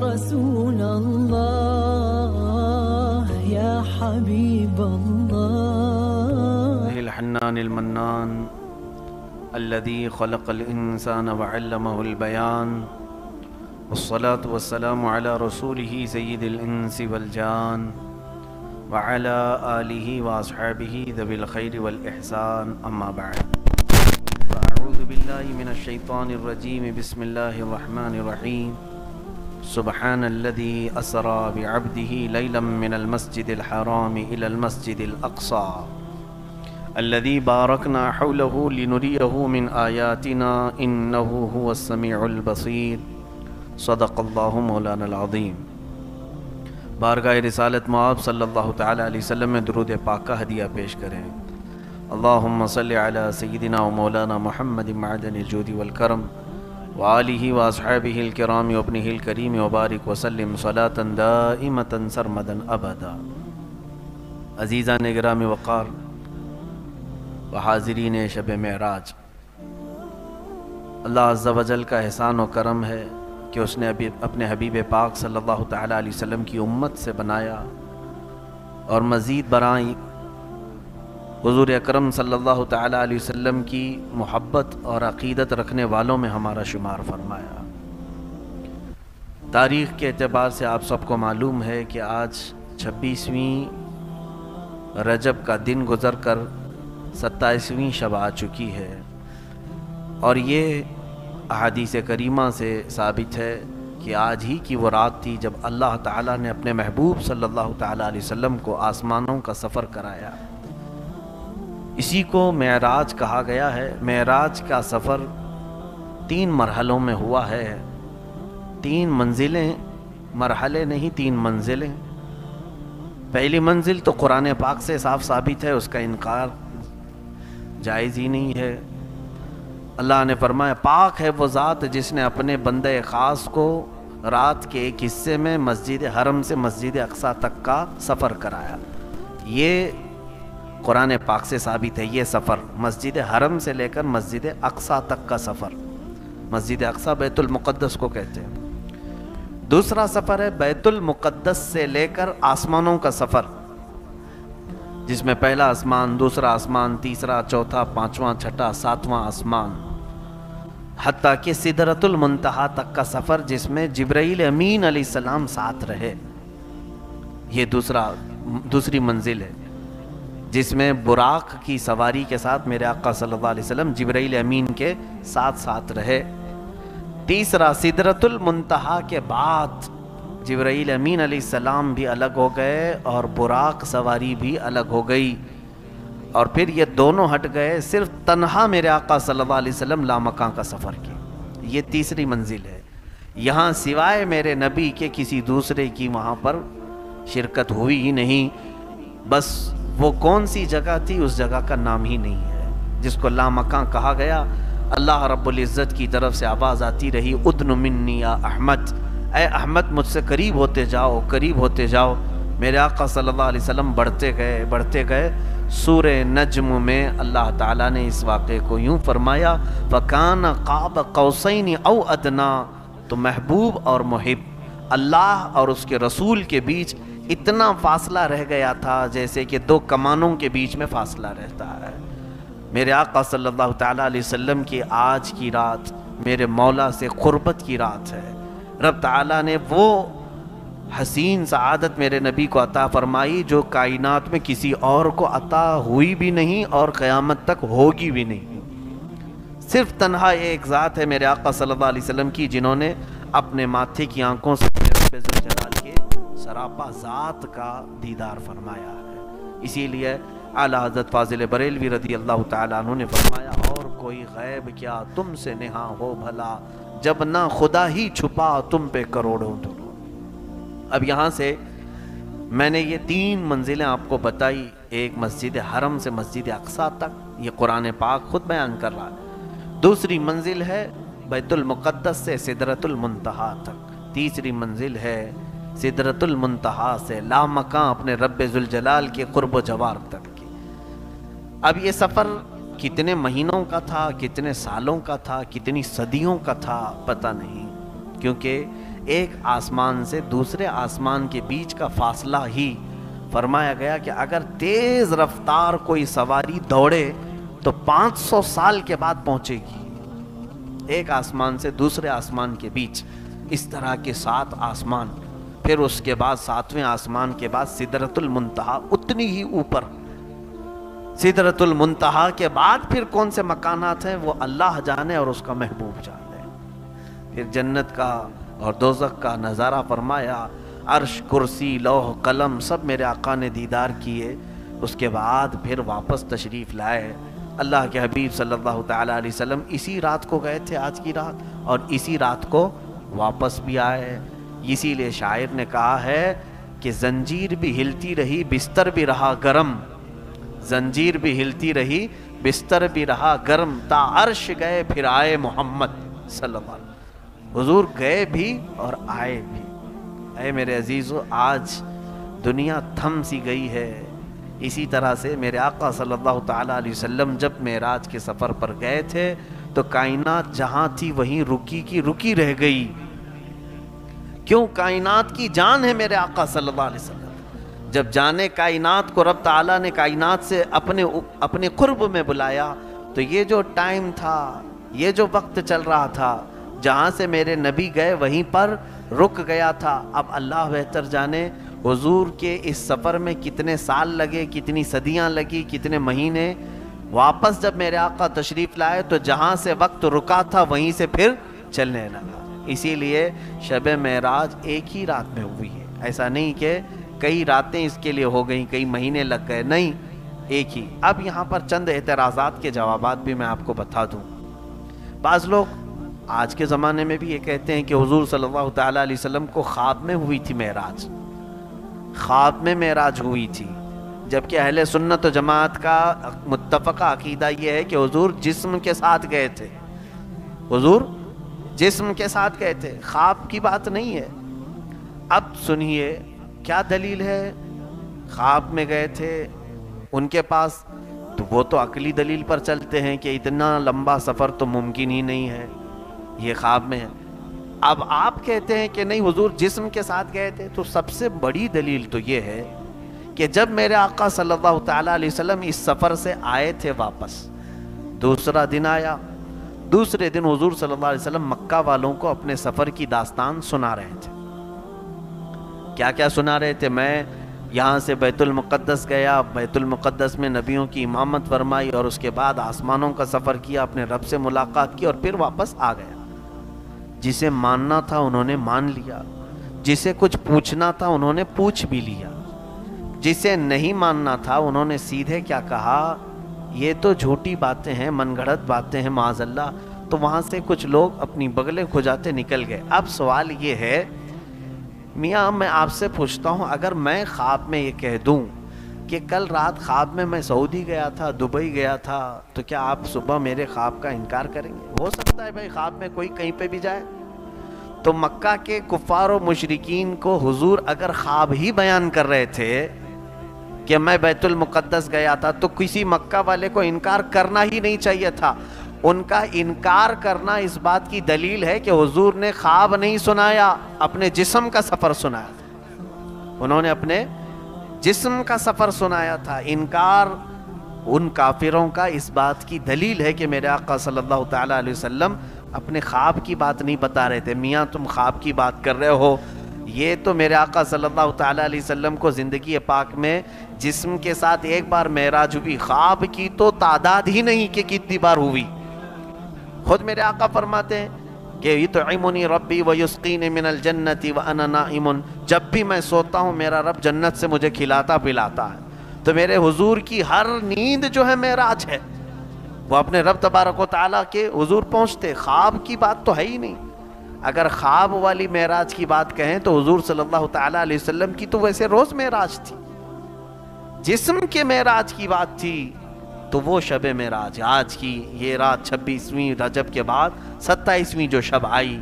رسول الله يا حبيب الله الحنان المنان الذي خلق الإنسان وعلمه البيان والصلاة والسلام على رسوله سيد الإنس والجان وعلى آله وأصحابه ذوي الخير والإحسان أما بعد فأعوذ بالله من الشيطان الرجيم بسم الله الرحمن الرحيم سبحان الذي أسرى بعبده ليلا من المسجد الحرام إلى المسجد الأقصى الذي باركنا حوله لنريه من آياتنا إنه هو السميع البصير صدق الله مولانا العظيم۔ بارگاہ رسالت مآب صلی اللہ تعالیٰ علیہ وسلم میں درود پاک کا ہدیہ پیش کریں۔ اللہم صلی علی سیدنا و مولانا محمد معدن الجود والکرم وآلہ واصحابہ الکرام وابنہ الکریم وبارک وسلم صلاة دائمة سرمدا ابدا۔ عزیزان گرام وقار و حاضرین شب معراج، اللہ عز و جل کا احسان و کرم ہے کہ اس نے اپنے حبیب پاک صلی اللہ تعالیٰ علیہ وسلم کی امت سے بنایا اور مزید برائیں حضور اکرم صلی اللہ تعالیٰ علیہ وسلم کی محبت اور عقیدت رکھنے والوں میں ہمارا شمار فرمایا۔ تاریخ کے اعتبار سے آپ سب کو معلوم ہے کہ آج 26ویں رجب کا دن گزر کر 27ویں شب آ چکی ہے، اور یہ احادیث کریمہ سے ثابت ہے کہ آج ہی کی وہ رات تھی جب اللہ تعالیٰ نے اپنے محبوب صلی اللہ تعالیٰ علیہ وسلم کو آسمانوں کا سفر کرایا۔ اسی کو معراج کہا گیا ہے۔ معراج کا سفر 3 مرحلوں میں ہوا ہے، 3 منزلیں، مرحلے نہیں 3 منزلیں۔ پہلی منزل تو قرآن پاک سے صاف ثابت ہے، اس کا انکار جائز ہی نہیں ہے۔ اللہ نے فرمایا پاک ہے وہ ذات جس نے اپنے بندہ خاص کو رات کے ایک حصے میں مسجد حرم سے مسجد اقصی تک کا سفر کرایا۔ یہ قرآن پاک سے ثابت ہے، یہ سفر مسجد حرم سے لے کر مسجد اقصی تک کا سفر۔ مسجد اقصی بیت المقدس کو کہتے ہیں۔ دوسرا سفر ہے بیت المقدس سے لے کر آسمانوں کا سفر، جس میں پہلا آسمان، دوسرا آسمان، تیسرا، چوتھا، پانچواں، چھٹا، ساتواں آسمان، حتیٰ کہ سدرۃ المنتہا تک کا سفر، جس میں جبرائیل امین علیہ السلام ساتھ رہے۔ یہ دوسری منزل ہے، جس میں براق کی سواری کے ساتھ میرے آقا صلی اللہ علیہ وسلم جبرائیل امین کے ساتھ رہے۔ تیسرا سدرۃ المنتہا کے بعد جبرائیل امین علیہ السلام بھی الگ ہو گئے اور براق سواری بھی الگ ہو گئی، اور پھر یہ دونوں ہٹ گئے، صرف تنہا میرے آقا صلی اللہ علیہ وسلم لامکاں کا سفر کیا۔ یہ تیسری منزل ہے۔ یہاں سوائے میرے نبی کے کسی دوسرے کی وہاں پر شرکت ہوئی ہی نہیں۔ بس وہ کون سی جگہ تھی، اس جگہ کا نام ہی نہیں ہے، جس کو لامکاں کہا گیا۔ اللہ رب العزت کی طرف سے آواز آتی رہی، ادن منی یا احمد، اے احمد مجھ سے قریب ہوتے جاؤ، قریب ہوتے جاؤ۔ میرے آقا صلی اللہ علیہ وسلم بڑھتے گئے۔ سورہ نجم میں اللہ تعالیٰ نے اس واقعے کو یوں فرمایا، فَكَانَ قَابَ قَوْسَيْنِ أَوْ أَدْنَىٰ، تو محبوب اور محب اللہ اور اس کے رسول کے بیچ اتنا فاصلہ رہ گیا تھا جیسے کہ 2 کمانوں کے بیچ میں فاصلہ رہتا ہے۔ میرے آقا صلی اللہ تعالیٰ علیہ وسلم کی آج کی رات میرے مولا سے قربت کی رات ہے۔ رب تعالیٰ نے وہ حسین سعادت میرے نبی کو عطا فرمائی جو کائنات میں کسی اور کو عطا ہوئی بھی نہیں اور قیامت تک ہوگی بھی نہیں۔ صرف تنہا ایک ذات ہے میرے آقا صلی اللہ علیہ وسلم کی، جنہوں نے اپنے ماتھے کی آنکھوں سے رب ذوالجلال کے سراپا ذات کا دیدار فرمایا ہے۔ اسی لیے اعلیٰ حضرت فاضل بریلوی رضی اللہ تعالیٰ عنہ نے فرمایا، اور کوئی غیب کیا تم سے نہاں ہو بھلا، جب نہ خدا ہی چھپا تم پہ کروڑوں درود۔ اب یہاں سے میں نے یہ 3 منزلیں آپ کو بتائی، ایک مسجد حرم سے مسجد اقصی تک، یہ قرآن پاک خود بیان کر رہا ہے۔ دوسری منزل ہے بیت المقدس سے سدرۃ المنتہا تک، تیسری منزل ہے سدرۃ المنتہا سے لامکاں اپنے رب ذوالجلال کے قرب و جوار تک کی۔ اب یہ سفر کتنے مہینوں کا تھا، کتنے سالوں کا تھا، کتنی صدیوں کا تھا، پتہ نہیں، کیونکہ ایک آسمان سے دوسرے آسمان کے بیچ کا فاصلہ ہی فرمایا گیا کہ اگر تیز رفتار کوئی سواری دوڑے تو 500 سال کے بعد پہنچے گی، ایک آسمان سے دوسرے آسمان کے بیچ اس طرح کے 7 آسمان، پھر اس کے بعد 7ویں آسمان کے بعد سدرۃ المنتہا، اتنی ہی اوپر سدرۃ المنتہا کے بعد پھر کون سے مکانات ہیں وہ اللہ جانے اور اس کا محبوب جانے۔ پھر جنت کا اور دوزخ کا نظارہ فرمایا، عرش، کرسی، لوح، قلم سب میرے آقا نے دیدار کیے، اس کے بعد پھر واپس تشریف لائے۔ اللہ کے حبیب صلی اللہ تعالیٰ علیہ وسلم اسی رات کو گئے تھے، آج کی رات، اور اسی رات کو واپس بھی آئے۔ اسی لیے شاعر نے کہا ہے کہ زنجیر بھی ہلتی رہی بستر بھی رہا گرم، زنجیر بھی ہلتی رہی بستر بھی رہا گرم، تا عرش گئے پھر آئے محمد صلی اللہ علیہ وسلم۔ حضور گئے بھی اور آئے بھی۔ اے میرے عزیزو، آج دنیا تھم سی گئی ہے، اسی طرح سے میرے آقا صلی اللہ تعالیٰ علیہ وسلم جب معراج کے سفر پر گئے تھے تو کائنات جہاں تھی وہیں رکی کی رکی رہ گئی۔ کیوں؟ کائنات کی جان ہے میرے آقا صلی اللہ علیہ وسلم۔ جب جانے کائنات کو رب تعالیٰ نے کائنات سے اپنے قرب میں بلایا تو یہ جو ٹائم تھا، یہ جو وقت چل رہا تھا، جہاں سے میرے نبی گئے وہیں پر رک گیا تھا۔ اب اللہ بہتر جانے حضور کے اس سفر میں کتنے سال لگے، کتنی صدیاں لگی، کتنے مہینے۔ واپس جب میرے آقا تشریف لائے تو جہاں سے وقت رکا تھا وہیں سے پھر چلنے لگا۔ اسی لیے شب معراج ایک ہی رات میں ہوئی ہے، ایسا نہیں کہ کئی راتیں اس کے لیے ہو گئیں، کئی مہینے لگ گئے، نہیں، ایک ہی۔ اب یہاں پر چند اعتراضات کے جوابات بھی میں آپ کو بتا دوں۔ بعض لوگ آج کے زمانے میں بھی یہ کہتے ہیں کہ حضور صلی اللہ تعالیٰ علیہ وسلم کو خواب میں ہوئی تھی معراج، خواب میں معراج ہوئی تھی، جبکہ اہل سنت و جماعت کا متفقہ عقیدہ یہ ہے کہ حضور جسم کے ساتھ گئے تھے، حضور جسم کے ساتھ گئے تھے، خواب کی بات نہیں ہے۔ اب سنیے کیا دلیل ہے، خواب میں گئے تھے ان کے پاس، تو وہ تو عقلی دلیل پر چلتے ہیں کہ اتنا لمبا سفر تو ممکن ہی نہیں ہے، یہ خواب میں ہے۔ اب آپ کہتے ہیں کہ نہیں حضور جسم کے ساتھ گئے تھے، تو سب سے بڑی دلیل تو یہ ہے کہ جب میرے آقا صلی اللہ تعالیٰ علیہ وسلم اس سفر سے آئے تھے واپس، دوسرا دن آیا، دوسرے دن حضور صلی اللہ علیہ وسلم مکہ والوں کو اپنے سفر کی داستان سنا رہے تھے۔ کیا کیا سنا رہے تھے؟ میں یہاں سے بیت المقدس گیا، بیت المقدس میں نبیوں کی امامت فرمائی، اور اس کے بعد آسمانوں کا سفر کیا، اپنے رب سے ملاقات کی، اور پھر واپس آ گیا۔ جسے ماننا تھا انہوں نے مان لیا، جسے کچھ پوچھنا تھا انہوں نے پوچھ بھی لیا، جسے نہیں ماننا تھا انہوں نے سیدھے کیا کہا، یہ تو جھوٹی باتیں ہیں، من گھڑت باتیں ہیں معاذ اللہ۔ تو وہاں سے کچھ لوگ اپنی بغلیں کھجاتے نکل گئے۔ اب سوال یہ ہے، میاں میں آپ سے پوچھتا ہوں، اگر میں خواب میں یہ کہہ دوں کہ کل رات خواب میں سعودی گیا تھا، دبئی گیا تھا، تو کیا آپ صبح میرے خواب کا انکار کریں گے؟ ہو سکتا ہے بھائی خواب میں کوئی کہیں پہ بھی جائے۔ تو مکہ کے کفار و مشرکین کو حضور اگر خواب ہی بیان کر رہے تھے کہ میں بیت المقدس گیا تھا، تو کسی مکہ والے کو انکار کرنا ہی نہیں چاہیے تھا۔ ان کا انکار کرنا اس بات کی دلیل ہے کہ حضور نے خواب نہیں سنایا، اپنے جسم کا سفر سنایا تھا، انہوں نے اپنے جسم کا سفر سنایا تھا۔ انکار ان کافروں کا اس بات کی دلیل ہے کہ میرے آقا صلی اللہ تعالیٰ علیہ وسلم اپنے خواب کی بات نہیں بتا رہے تھے۔ میاں تم خواب کی بات کر رہے ہو، یہ تو میرے آقا صلی اللہ تعالیٰ علیہ وسلم کو زندگی پاک میں جسم کے ساتھ ایک بار معراج ہوئی، خواب کی تو تعداد ہی نہیں کہ کتنی بار ہوئی۔ خود میرے آقا فرماتے ہیں کہ یطعمنی ربی ویسقینی من الجنت وانا نائم، جب بھی میں سوتا ہوں میرا رب جنت سے مجھے کھلاتا پلاتا ہے۔ تو میرے حضور کی ہر نیند جو ہے معراج ہے، وہ اپنے رب تبارک و تعالیٰ کے حضور پہنچتے، خواب کی بات تو ہے ہی نہیں۔ اگر خواب والی معراج کی بات کہیں تو حضور صلی اللہ تعالیٰ علیہ وسلم کی تو ویسے روز معراج تھی، جسم کے معراج کی بات تھی تو وہ شب معراج آج کی یہ رات 26ویں رجب کے بعد 27ویں جو شب آئی،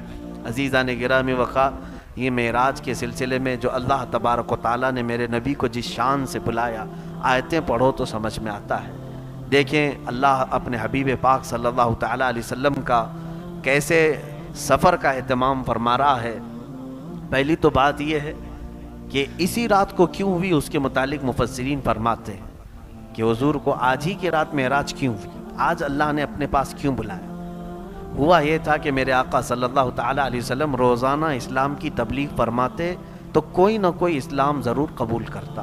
عزیزان گرامی وقا، یہ معراج کے سلسلے میں جو اللہ تبارک و تعالیٰ نے میرے نبی کو جس شان سے بلایا، آیتیں پڑھو تو سمجھ میں آتا ہے۔ دیکھیں اللہ اپنے حبیب پاک صلی اللہ تعالیٰ علیہ وسلم کا کیسے سفر کا اہتمام فرما رہا ہے۔ پہلی تو بات یہ ہے کہ اسی رات کو کیوں ہوئی، اس کے متعلق مفسرین فرماتے ہیں کہ حضور کو آج ہی کی رات معراج کیوں ہوئی، آج اللہ نے اپنے پاس کیوں بلایا۔ ہوا یہ تھا کہ میرے آقا صلی اللہ تعالیٰ علیہ وسلم روزانہ اسلام کی تبلیغ فرماتے تو کوئی نہ کوئی اسلام ضرور قبول کرتا،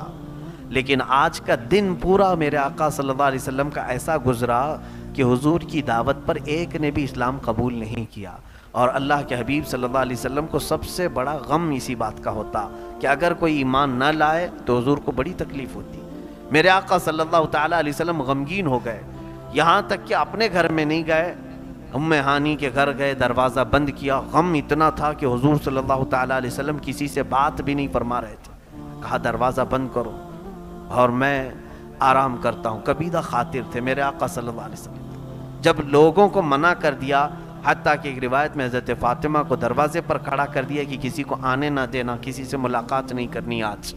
لیکن آج کا دن پورا میرے آقا صلی اللہ علیہ وسلم کا ایسا گزرا کہ حضور کی دعوت پر ایک نے بھی اسلام قبول نہیں کیا، اور اللہ کے حبیب صلی اللہ علیہ وسلم کو سب سے بڑا غم اسی بات کا ہوتا کہ اگر کوئی ایمان نہ لائے تو حضور کو بڑی تکلیف ہوتی۔ میرے آقا صلی اللہ تعالیٰ علیہ وسلم غمگین ہو گئے، یہاں تک کہ اپنے گھر میں نہیں گئے، ام ہانی کے گھر گئے، دروازہ بند کیا۔ غم اتنا تھا کہ حضور صلی اللہ تعالیٰ علیہ وسلم کسی سے بات بھی نہیں فرما رہے تھے، کہا دروازہ بند کرو اور میں آرام کرتا ہوں۔ کبیدہ خاطر تھے میرے آقا صلی اللہ علیہ وسلم۔ جب لوگوں کو منع کر دیا، حتیٰ کہ ایک روایت میں حضرت فاطمہ کو دروازے پر کھڑا کر دیا کہ کسی کو آنے نہ دینا، کسی سے ملاقات نہیں کرنی آج۔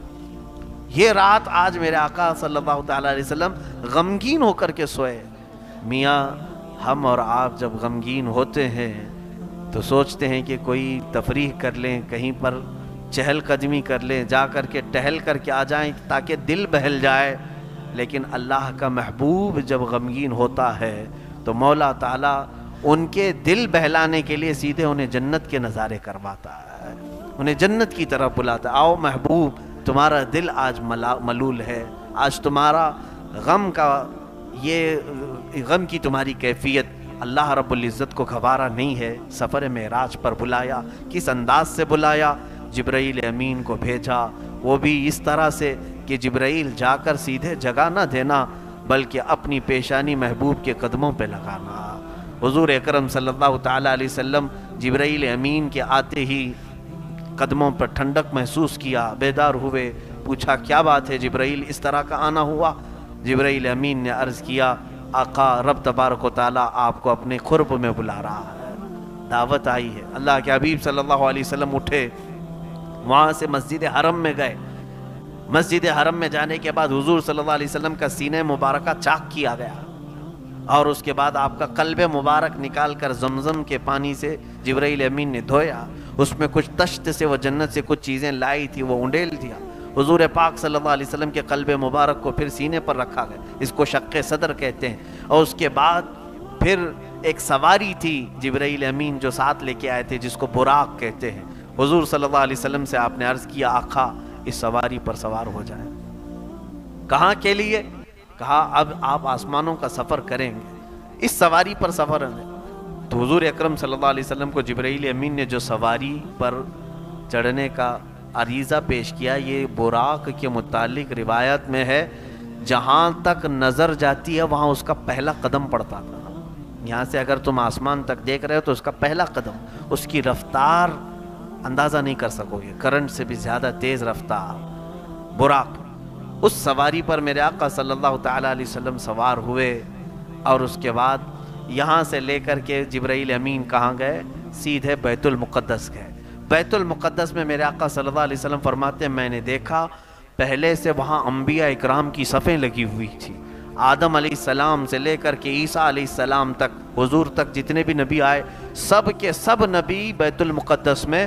یہ رات آج میرے آقا صلی اللہ تعالیٰ علیہ وسلم غمگین ہو کر کے سوئے۔ میاں ہم اور آپ جب غمگین ہوتے ہیں تو سوچتے ہیں کہ کوئی تفریح کر لیں، کہیں پر چہل قدمی کر لیں، جا کر کے ٹہل کر کے آ جائیں تاکہ دل بہل جائے، لیکن اللہ کا محبوب جب غمگین ہوتا ہے تو مولا تعالیٰ ان کے دل بہلانے کے لیے سیدھے انہیں جنت کے نظارے کرواتا ہے، انہیں جنت کی طرف بلاتا ہے۔ آؤ محبوب، تمہارا دل آج ملول ہے، آج تمہارا غم کا یہ غم کی تمہاری کیفیت اللہ رب العزت کو گوارا نہیں ہے۔ سفر معراج پر بلایا، کس انداز سے بلایا؟ جبرائیل امین کو بھیجا، وہ بھی اس طرح سے کہ جبرائیل جا کر سیدھے جگہ نہ دینا بلکہ اپنی پیشانی محبوب کے قدموں پہ لگانا۔ حضور اکرم صلی اللہ تعالیٰ علیہ وسلم جبرائیل امین کے آتے ہی قدموں پر ٹھنڈک محسوس کیا، بیدار ہوئے، پوچھا کیا بات ہے جبرائیل، اس طرح کا آنا ہوا؟ جبرائیل امین نے عرض کیا آقا رب تبارک و تعالیٰ آپ کو اپنے قرب میں بلا رہا ہے، دعوت آئی ہے۔ اللہ کے حبیب صلی اللہ علیہ وسلم اٹھے، وہاں سے مسجد حرم میں گئے۔ مسجد حرم میں جانے کے بعد حضور صلی اللہ علیہ وسلم کا سینہ مبارکہ چاک کیا گیا، اور اس کے بعد آپ کا قلب مبارک نکال کر زمزم کے پانی سے جبرائیل امین نے دھویا، اس میں کچھ تشت سے وہ جنت سے کچھ چیزیں لائی تھی وہ انڈیل دیا۔ حضور پاک صلی اللہ علیہ وسلم کے قلب مبارک کو پھر سینے پر رکھا گیا، اس کو شق صدر کہتے ہیں، اور اس کے بعد پھر ایک سواری تھی جبرائیل امین جو ساتھ لے کے آئے تھے جس کو براق کہتے ہیں۔ حضور صلی اللہ علیہ وسلم سے آپ نے عرض کیا آقا اس سواری پر سوار ہو جائیں۔ کہاں کے لیے؟ کہا اب آپ آسمانوں کا سفر کریں گے، اس سواری پر سفر ہے۔ تو حضور اکرم صلی اللہ علیہ وسلم کو جبرائیل امین نے جو سواری پر چڑھنے کا عریضہ پیش کیا، یہ براق کے متعلق روایت میں ہے جہاں تک نظر جاتی ہے وہاں اس کا پہلا قدم پڑتا تھا۔ یہاں سے اگر تم آسمان تک دیکھ رہے ہو تو اس کا پہلا قدم، اس کی رفتار اندازہ نہیں کر سکو گے، کرنٹ سے بھی زیادہ تیز رفتار براق۔ اس سواری پر میرے آقا صلی اللہ تعالیٰ علیہ وسلم سوار ہوئے، اور اس کے بعد یہاں سے لے کر کے جبرائیل امین کہاں گئے؟ سیدھے بیت المقدس گئے۔ بیت المقدس میں میرے آقا صلی اللہ علیہ وسلم فرماتے ہیں میں نے دیکھا پہلے سے وہاں انبیاء اکرام کی صفیں لگی ہوئی تھی، آدم علیہ السلام سے لے کر کے عیسیٰ علیہ السلام تک، حضور تک جتنے بھی نبی آئے سب کے سب نبی بیت المقدس میں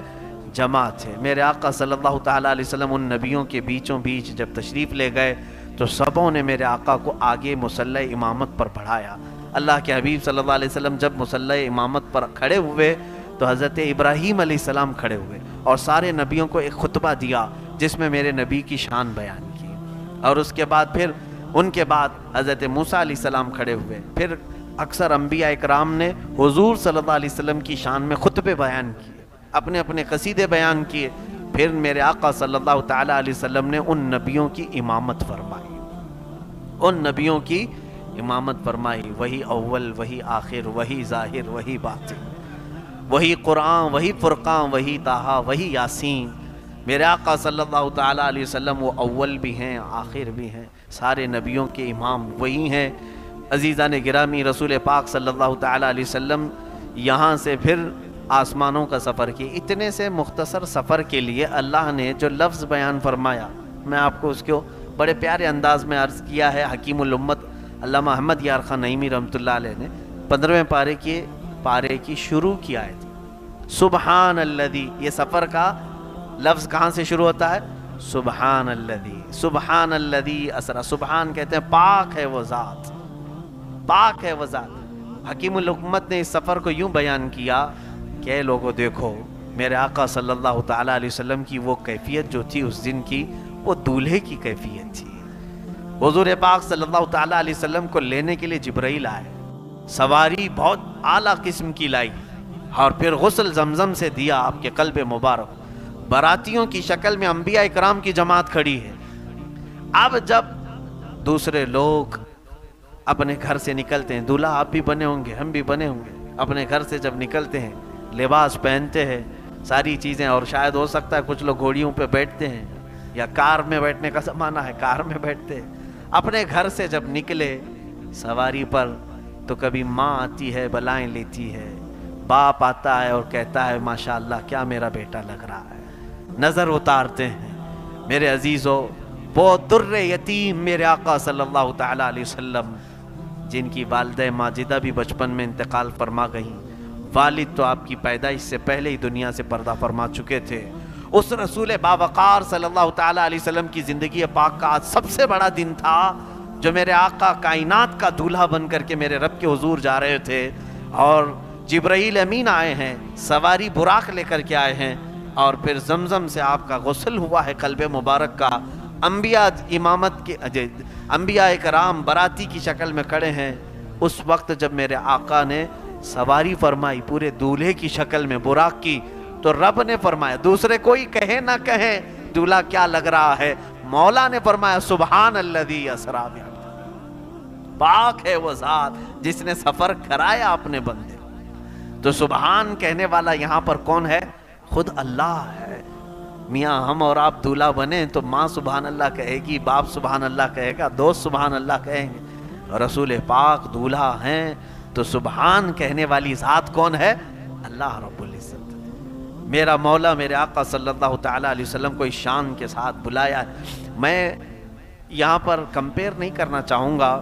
جمع تھے۔ میرے آقا صلی اللہ تعالیٰ علیہ وسلم ان نبیوں کے بیچوں بیچ جب تشریف لے گئے تو سبوں نے میرے آقا کو آگے مصلی امامت پر بڑھایا۔ اللہ کے حبیب صلی اللہ علیہ وسلم جب مصلی امامت پر کھڑے ہوئے تو حضرت ابراہیم علیہ السلام کھڑے ہوئے اور سارے نبیوں کو ایک خطبہ دیا جس میں میرے نبی کی شان بیان کی، اور اس کے بعد پھر ان کے بعد حضرت موسیٰ علیہ السلام کھڑے ہوئے، پھر اکثر انبیاء اکرام نے حضور صلی اللہ علیہ وسلم کی شان میں خطبے بیان کیے، اپنے اپنے قصیدے بیان کیے، پھر میرے آقا صلی اللہ تعالیٰ علیہ وسلم نے ان نبیوں کی امامت فرمائی، ان نبیوں کی امامت فرمائی، وہی اول وہی آخر وہی ظاہر وہی باطن، وہی قرآن وہی فرقان وہی طٰہٰ وہی یاسین۔ میرے آقا صلی اللہ تعالیٰ علیہ وسلم وہ اول بھی ہیں آخر بھی ہیں، سارے نبیوں کے امام وہی ہیں۔ عزیزان گرامی، رسول پاک صلی اللہ تعالیٰ علیہ وسلم یہاں سے پھر آسمانوں کا سفر کی۔ اتنے سے مختصر سفر کے لیے اللہ نے جو لفظ بیان فرمایا میں آپ کو اس کو بڑے پیارے انداز میں عرض کیا ہے۔ حکیم الامت علامہ احمد یار خان نعیمی رحمۃ اللہ علیہ نے 15ویں پارے کی شروع کی آیت سبحان الذی، یہ سفر کا لفظ کہاں سے شروع ہوتا ہے؟ سبحان الذی، سبحان الذی اسرا۔ سبحان کہتے ہیں پاک ہے وہ ذات، پاک ہے وہ ذات۔ حکیم الحکمت نے اس سفر کو یوں بیان کیا کہ اے لوگوں دیکھو، میرے آقا صلی اللہ تعالیٰ علیہ وسلم کی وہ کیفیت جو تھی اس دن کی، وہ دولہے کی کیفیت تھی۔ حضور پاک صلی اللہ تعالیٰ علیہ وسلم کو لینے کے لیے جبرائیل آئے، سواری بہت اعلیٰ قسم کی لائی، اور پھر غسل زمزم سے دیا آپ کے قلب مبارک۔ براتیوں کی شکل میں انبیاء اکرام کی جماعت کھڑی ہے۔ اب جب دوسرے لوگ اپنے گھر سے نکلتے ہیں، دولہا آپ بھی بنے ہوں گے، ہم بھی بنے ہوں گے، اپنے گھر سے جب نکلتے ہیں لباس پہنتے ہیں، ساری چیزیں، اور شاید ہو سکتا ہے کچھ لوگ گھوڑیوں پہ بیٹھتے ہیں، یا کار میں بیٹھنے کا زمانہ ہے، کار میں بیٹھتے ہیں۔ اپنے گھر سے جب نکلے سواری پر تو کبھی ماں آتی ہے بلائیں لیتی ہے، باپ آتا ہے اور کہتا ہے ماشاءاللہ کیا میرا بیٹا لگ رہا ہے، نظر اتارتے ہیں۔ میرے عزیزو، وہ در یتیم میرے آقا صلی اللہ تعالیٰ علیہ وسلم، جن کی والدہ ماجدہ بھی بچپن میں انتقال فرما گئیں، والد تو آپ کی پیدائش سے پہلے ہی دنیا سے پردہ فرما چکے تھے، اس رسول باوقار صلی اللہ تعالیٰ علیہ وسلم کی زندگی پاک کا آج سب سے بڑا دن تھا، جو میرے آقا کائنات کا دولہا بن کر کے میرے رب کے حضور جا رہے تھے، اور جبرائیل امین آئے ہیں، سواری براق لے کر کے آئے ہیں، اور پھر زمزم سے آپ کا غسل ہوا ہے قلب مبارک کا۔ انبیاء امامت کے انبیاء کرام براتی کی شکل میں کھڑے ہیں۔ اس وقت جب میرے آقا نے سواری فرمائی پورے دولہے کی شکل میں براق کی، تو رب نے فرمایا، دوسرے کوئی کہے نہ کہے دولہا کیا لگ رہا ہے، مولا نے فرمایا سبحان الذی اسریٰ بعبدہ، پاک ہے وہ ذات جس نے سفر کرایا اپنے بندے۔ تو سبحان کہنے والا یہاں پر کون ہے؟ خود اللہ ہے۔ میاں ہم اور آپ دولہا بنے تو ماں سبحان اللہ کہے گی، باپ سبحان اللہ کہے گا، دوست سبحان اللہ کہیں گے، رسول پاک دولہا ہیں تو سبحان کہنے والی ذات کون ہے؟ اللہ رب العزت۔ میرا مولا میرے آقا صلی اللہ تعالیٰ علیہ وسلم کو اس شان کے ساتھ بلایا ہے۔ میں یہاں پر کمپیر نہیں کرنا چاہوں گا۔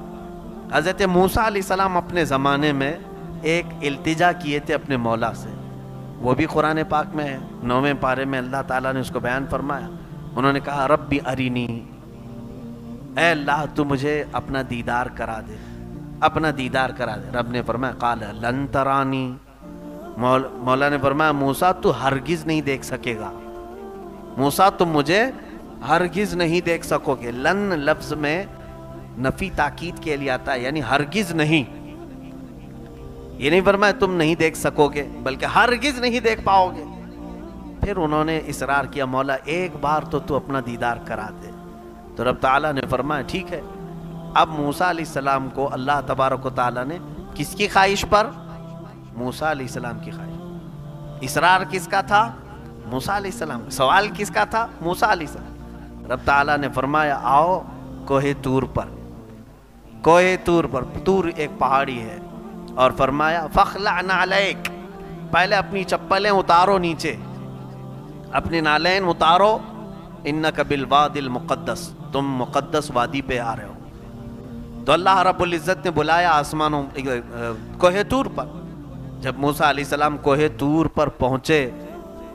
حضرت موسیٰ علیہ السلام اپنے زمانے میں ایک التجا کیے تھے اپنے مولا سے، وہ بھی قرآن پاک میں ہے، 9ویں پارے میں اللہ تعالیٰ نے اس کو بیان فرمایا۔ انہوں نے کہا ربی ارینی، اے اللہ تو مجھے اپنا دیدار کرا دے، اپنا دیدار کرا دے۔ رب نے فرمایا قال لن ترانی، مولا نے فرمایا موسیٰ تو ہرگز نہیں دیکھ سکے گا، موسیٰ تم مجھے ہرگز نہیں دیکھ سکو گے۔ لن لفظ میں نفی تاکید کے لیے آتا ہے، یعنی ہرگز نہیں، یہ نہیں فرمایا تم نہیں دیکھ سکو گے بلکہ ہرگز نہیں دیکھ پاؤ گے۔ پھر انہوں نے اصرار کیا مولا ایک بار تو اپنا دیدار کرا دے، تو رب تعالیٰ نے فرمایا ٹھیک ہے۔ اب موسیٰ علیہ السلام کو اللہ تبارک و تعالیٰ نے کس کی خواہش پر؟ موسیٰ علیہ السلام کی خواہش۔ اصرار کس کا تھا؟ موسیٰ علیہ السلام۔ سوال کس کا تھا؟ موسیٰ علیہ السلام۔ رب تعالیٰ نے فرمایا آؤ کوہ طور پر، کوہ طور پر، طور ایک پہاڑی ہے، اور فرمایا فخلع نعلیک، پہلے اپنی چپلیں اتارو نیچے، اپنے نالین اتارو، انک بالوادی المقدس، تم مقدس وادی پہ آ رہے ہو۔ تو اللہ رب العزت نے بلایا آسمانوں کوہ طور پر۔ جب موسیٰ علیہ السلام کوہ طور پر پہنچے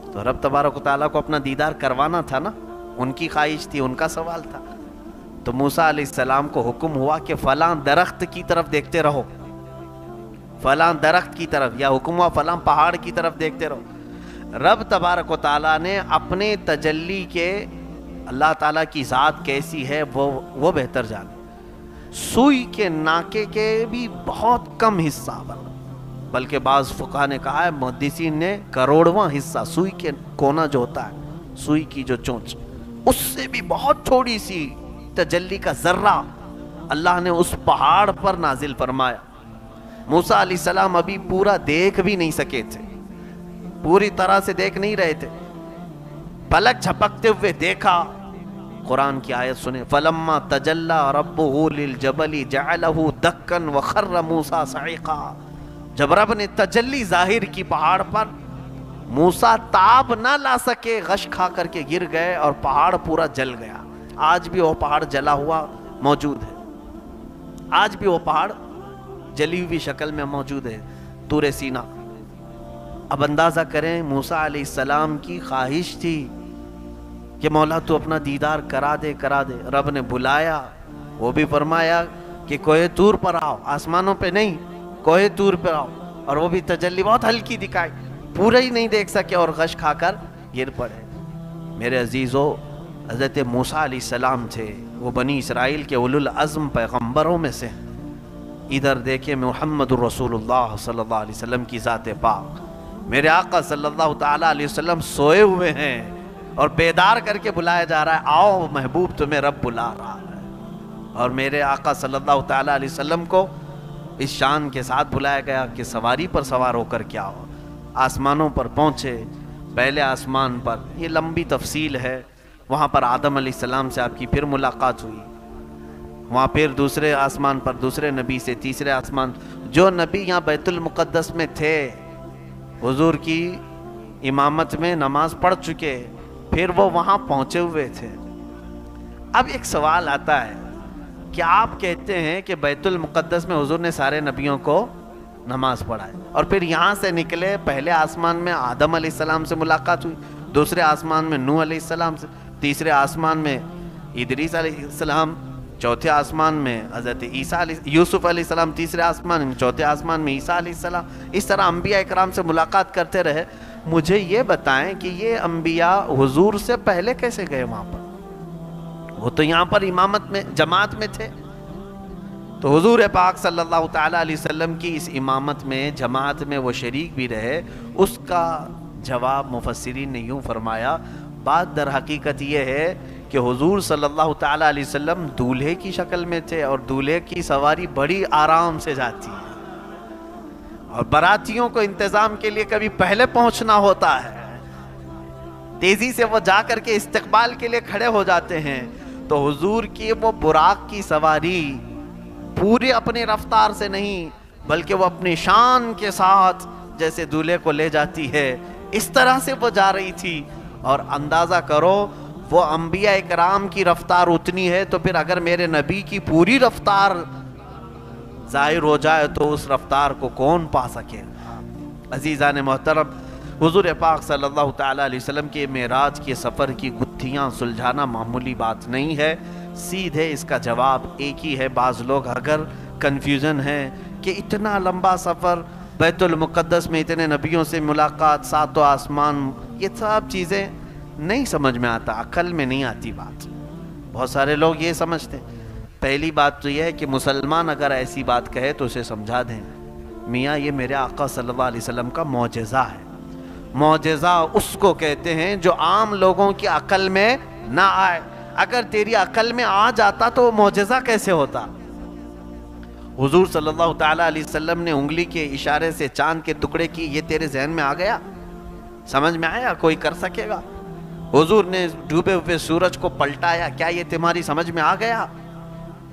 تو رب تبارک و تعالیٰ کو اپنا دیدار کروانا تھا نا، ان کی خواہش تھی، ان کا سوال تھا۔ تو موسیٰ علیہ السلام کو حکم ہوا کہ فلاں درخت کی طرف دیکھتے رہو، فلاں درخت کی طرف، یا حکم ہوا فلاں پہاڑ کی طرف دیکھتے رہو۔ رب تبارک و تعالیٰ نے اپنے تجلی کے، اللہ تعالیٰ کی ذات کیسی ہے وہ بہتر جانے۔ سوئی کے ناکے کے بھی بہت کم حصہ، بلکہ بعض فقہاء نے کہا ہے، محدثین نے کروڑواں حصہ، سوئی کے کونا جو ہوتا ہے، سوئی کی جو چونچ، اس سے بھی بہت تھوڑی سی تجلی کا ذرہ اللہ نے اس پہاڑ پر نازل فرمایا۔ موسیٰ علیہ السلام ابھی پورا دیکھ بھی نہیں سکے تھے، پوری طرح سے دیکھ نہیں رہے تھے، پلک جھپکتے ہوئے دیکھا۔ قرآن کی آیت سنیں، فَلَمَّا تَجَلَّى رَبُّهُ لِلْجَبَلِ جَعَلَهُ دَكًّا وَخَرَّ مُوسَىٰ صَعِقًا، جب رب نے تجلی ظاہر کی پہاڑ پر، موسیٰ تاب نہ لا سکے، غش کھا کر کے گر گئے اور پہاڑ پورا جل گیا۔ آج بھی وہ پہاڑ جلا ہوا موجود ہے، آج بھی وہ پہاڑ جلی ہوئی شکل میں موجود ہے، طور سینا۔ اب اندازہ کریں موسیٰ علیہ السلام کی خواہش تھی کہ مولا تو اپنا دیدار کرا دے کرا دے. رب نے بلایا, وہ بھی فرمایا کہ کوہ طور پر آؤ, آسمانوں پہ نہیں, کوہ طور پر آؤ, اور وہ بھی تجلی بہت ہلکی دکھائی, پورا ہی نہیں دیکھ سکے اور غش کھا کر گر پڑے. میرے عزیزو, حضرت موسیٰ علیہ السلام تھے, وہ بنی اسرائیل کے اولو العزم پیغمبروں میں سے. ادھر دیکھیں محمد الرسول اللہ صلی اللہ علیہ وسلم کی ذات پاک, میرے آقا صلی اللہ تعالیٰ علیہ وسلم سوئے ہوئے ہیں اور بیدار کر کے بلایا جا رہا ہے, آؤ محبوب تمہیں رب بلا رہا ہے. اور میرے آقا صلی اللہ تعالیٰ علیہ وسلم کو اس شان کے ساتھ بلایا گیا کہ سواری پر سوار ہو کر کیا ہو. آسمانوں پر پہنچے. پہلے آسمان پر, یہ لمبی تفصیل ہے, وہاں پر آدم علیہ السلام سے آپ کی پھر ملاقات ہوئی. وہاں پھر دوسرے آسمان پر دوسرے نبی سے, تیسرے آسمان, جو نبی یہاں بیت المقدس میں تھے حضور کی امامت میں نماز پڑھ چکے, پھر وہ وہاں پہنچے ہوئے تھے. اب ایک سوال آتا ہے کہ آپ کہتے ہیں کہ بیت المقدس میں حضور نے سارے نبیوں کو نماز پڑھائے, اور پھر یہاں سے نکلے, پہلے آسمان میں آدم علیہ السلام سے ملاقات ہوئی, دوسرے آسمان میں نوح علیہ السلام سے, تیسرے آسمان میں ادریس علیہ السلام, چوتھے آسمان میں حضرت یوسف علیہ السلام, تیسرے آسمان میں, چوتھے آسمان میں عیسیٰ علیہ السلام. اس طرح انبیاء اکرام سے ملاقات کرتے رہے. مجھے یہ بتائیں کہ یہ انبیاء حضور سے پہلے کیسے گئے وہاں پر؟ وہ تو یہاں پر امامت میں جماعت میں تھے. تو حضور پاک صلی اللہ تعالیٰ علیہ وسلم کی اس امامت میں جماعت میں وہ شریک بھی رہے. اس کا جواب مفسرین نے یوں فرمایا, بات در حقیقت یہ ہے کہ حضور صلی اللہ تعالیٰ علیہ وسلم دولہے کی شکل میں تھے, اور دولہے کی سواری بڑی آرام سے جاتی ہے, اور براتیوں کو انتظام کے لیے کبھی پہلے پہنچنا ہوتا ہے, تیزی سے وہ جا کر کے استقبال کے لیے کھڑے ہو جاتے ہیں. تو حضور کی وہ براق کی سواری پورے اپنے رفتار سے نہیں, بلکہ وہ اپنی شان کے ساتھ جیسے دولہے کو لے جاتی ہے, اس طرح سے وہ جا رہی تھی. اور اندازہ کرو وہ انبیاء اکرام کی رفتار اتنی ہے, تو پھر اگر میرے نبی کی پوری رفتار ظاہر ہو جائے تو اس رفتار کو کون پا سکے. عزیزان محترم, حضور پاک صلی اللہ تعالیٰ علیہ وسلم کے معراج کے سفر کی گتھیاں سلجھانا معمولی بات نہیں ہے. سیدھے اس کا جواب ایک ہی ہے. بعض لوگ اگر کنفیوژن ہے کہ اتنا لمبا سفر, بیت المقدس میں اتنے نبیوں سے ملاقات, ساتوں آسمان, یہ سب چیزیں نہیں سمجھ میں آتا, عقل میں نہیں آتی بات. بہت سارے لوگ یہ سمجھتے ہیں. پہلی بات تو یہ ہے کہ مسلمان اگر ایسی بات کہے تو اسے سمجھا دیں, میاں یہ میرے آقا صلی اللہ علیہ وسلم کا معجزہ ہے. معجزہ اس کو کہتے ہیں جو عام لوگوں کی عقل میں نہ آئے. اگر تیری عقل میں آ جاتا تو وہ معجزہ کیسے ہوتا؟ حضور صلی اللہ تعالیٰ علیہ وسلم نے انگلی کے اشارے سے چاند کے ٹکڑے کی, یہ تیرے ذہن میں آ گیا؟ سمجھ میں آیا؟ کوئی کر سکے گا؟ حضور نے ڈوبے ہوئے سورج کو پلٹایا, کیا یہ تمہاری سمجھ میں آ گیا؟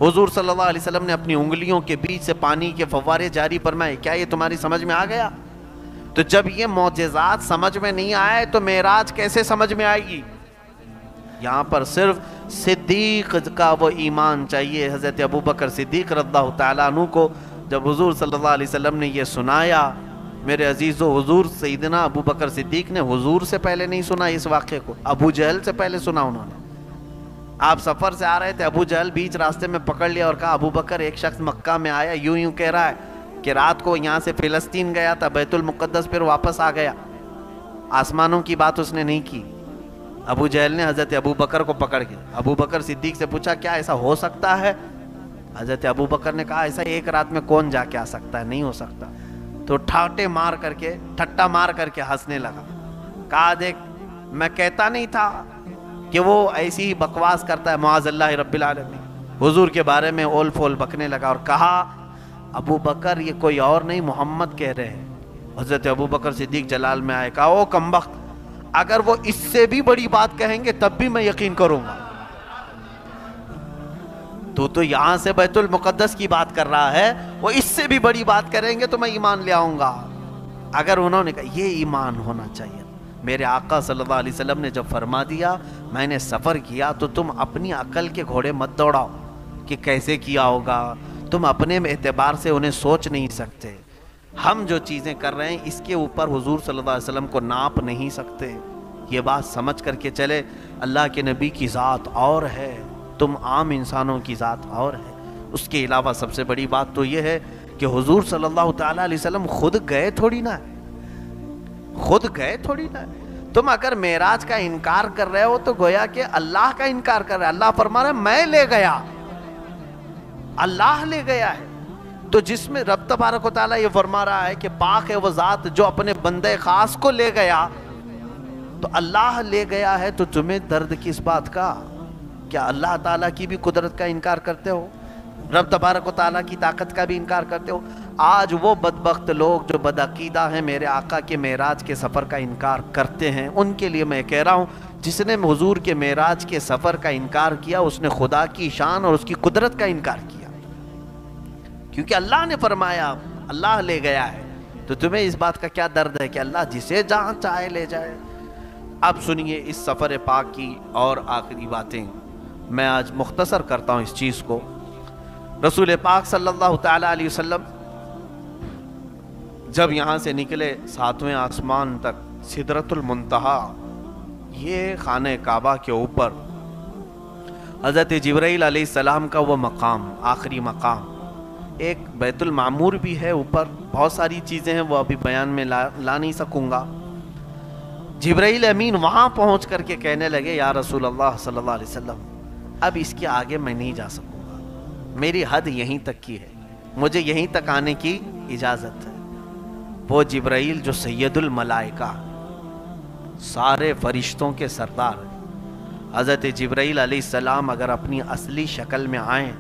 حضور صلی اللہ علیہ وسلم نے اپنی انگلیوں کے بیچ سے پانی کے فوارے جاری فرمائے, کیا یہ تمہاری سمجھ میں آ گیا؟ تو جب یہ معجزات سمجھ میں نہیں آئے تو معراج کیسے سمجھ میں آئے گی؟ یہاں پر صرف صدیق کا وہ ایمان چاہیے. حضرت ابوبکر صدیق رضی اللہ تعالیٰ عنہ کو جب حضور صلی اللہ علیہ وسلم نے یہ سنایا, میرے عزیزو, حضور سیدنا ابوبکر صدیق نے حضور سے پہلے نہیں سنا اس واقعے کو, ابو جہل سے پہلے سنا انہوں نے. آپ سفر سے آ رہے تھے, ابو جہل بیچ راستے میں پکڑ لیا اور کہا, ابوبکر ایک شخص مکہ میں آیا, یوں کہہ رہا ہے کہ رات کو یہاں سے فلسطین گیا تھا, بیت المقدس, پھر واپس آ گیا. آسمانوں کی بات اس نے نہیں کی. ابو جہل نے حضرت ابوبکر کو پکڑ کے ابوبکر صدیق سے پوچھا, کیا ایسا ہو سکتا ہے؟ حضرت ابوبکر نے کہا, ایسا ایک رات میں کون جا کے آ سکتا ہے, نہیں ہو سکتا. تو ٹھٹا مار کر کے ہنسنے لگا. کہا, دیکھ میں کہتا نہیں تھا کہ وہ ایسی ہی بکواس کرتا ہے, معاذ اللہ رب العالمین. حضور کے بارے میں اول فول بکنے لگا اور کہا, ابوبکر یہ کوئی اور نہیں, محمد کہہ رہے ہیں. حضرت ابوبکر صدیق جلال میں آئے, کہا, او کمبخت, اگر وہ اس سے بھی بڑی بات کہیں گے تب بھی میں یقین کروں گا. تو یہاں سے بیت المقدس کی بات کر رہا ہے, وہ اس سے بھی بڑی بات کریں گے تو میں ایمان لے آؤں گا. اگر انہوں نے کہا, یہ ایمان ہونا چاہیے. میرے آقا صلی اللہ علیہ وسلم نے جب فرما دیا میں نے سفر کیا, تو تم اپنی عقل کے گھوڑے مت دوڑاؤ کہ کیسے کیا ہوگا. تم اپنے اعتبار سے انہیں سوچ نہیں سکتے. ہم جو چیزیں کر رہے ہیں اس کے اوپر حضور صلی اللہ علیہ وسلم کو ناپ نہیں سکتے. یہ بات سمجھ کر کے چلے. اللہ کے نبی کی ذات اور ہے، تم عام انسانوں کی ذات اور ہے۔ اس کے علاوہ سب سے بڑی بات تو یہ ہے کہ حضور صلی اللہ تعالیٰ علیہ وسلم خود گئے تھوڑی نہ ہے، خود گئے تھوڑی نہ ہے۔ تم اگر معراج کا انکار کر رہے ہو تو گویا کہ اللہ کا انکار کر رہے ہیں۔ اللہ فرما رہا ہے میں لے گیا، اللہ لے گیا ہے۔ تو جس میں رب تبارک و تعالیٰ یہ فرما رہا ہے کہ پاک ہے وہ ذات جو اپنے بندے خاص کو لے گیا، تو اللہ لے گیا ہے، تو تمہیں درد کس بات کا؟ کیا اللہ تعالیٰ کی بھی قدرت کا انکار کرتے ہو؟ رب تبارک و تعالیٰ کی طاقت کا بھی انکار کرتے ہو؟ آج وہ بدبخت لوگ جو بدعقیدہ ہیں میرے آقا کے معراج کے سفر کا انکار کرتے ہیں، ان کے لیے میں کہہ رہا ہوں جس نے حضور کے معراج کے سفر کا انکار کیا اس نے خدا کی شان اور اس کی قدرت کا انکار کیا، کیونکہ اللہ نے فرمایا اللہ لے گیا ہے۔ تو تمہیں اس بات کا کیا درد ہے کہ اللہ جسے جہاں چاہے لے جائے؟ اب سنیے اس سفر پاک کی اور آخری باتیں میں آج مختصر کرتا ہوں اس چیز کو۔ رسول پاک صلی اللہ تعالیٰ علیہ وسلم جب یہاں سے نکلے 7ویں آسمان تک، سدرۃ المنتہا، یہ خانہ کعبہ کے اوپر حضرت جبرائیل علیہ السلام کا وہ مقام، آخری مقام، ایک بیت المعمور بھی ہے اوپر، بہت ساری چیزیں ہیں وہ ابھی بیان میں لا نہیں سکوں گا۔ جبرائیل امین وہاں پہنچ کر کے کہنے لگے یا رسول اللہ صلی اللہ علیہ وسلم اب اس کے آگے میں نہیں جا سکوں گا، میری حد یہیں تک کی ہے، مجھے یہیں تک آنے کی اجازت ہے۔ وہ جبرائیل جو سید الملائکہ، سارے فرشتوں کے سردار، حضرت جبرائیل علیہ السلام اگر اپنی اصلی شکل میں آئیں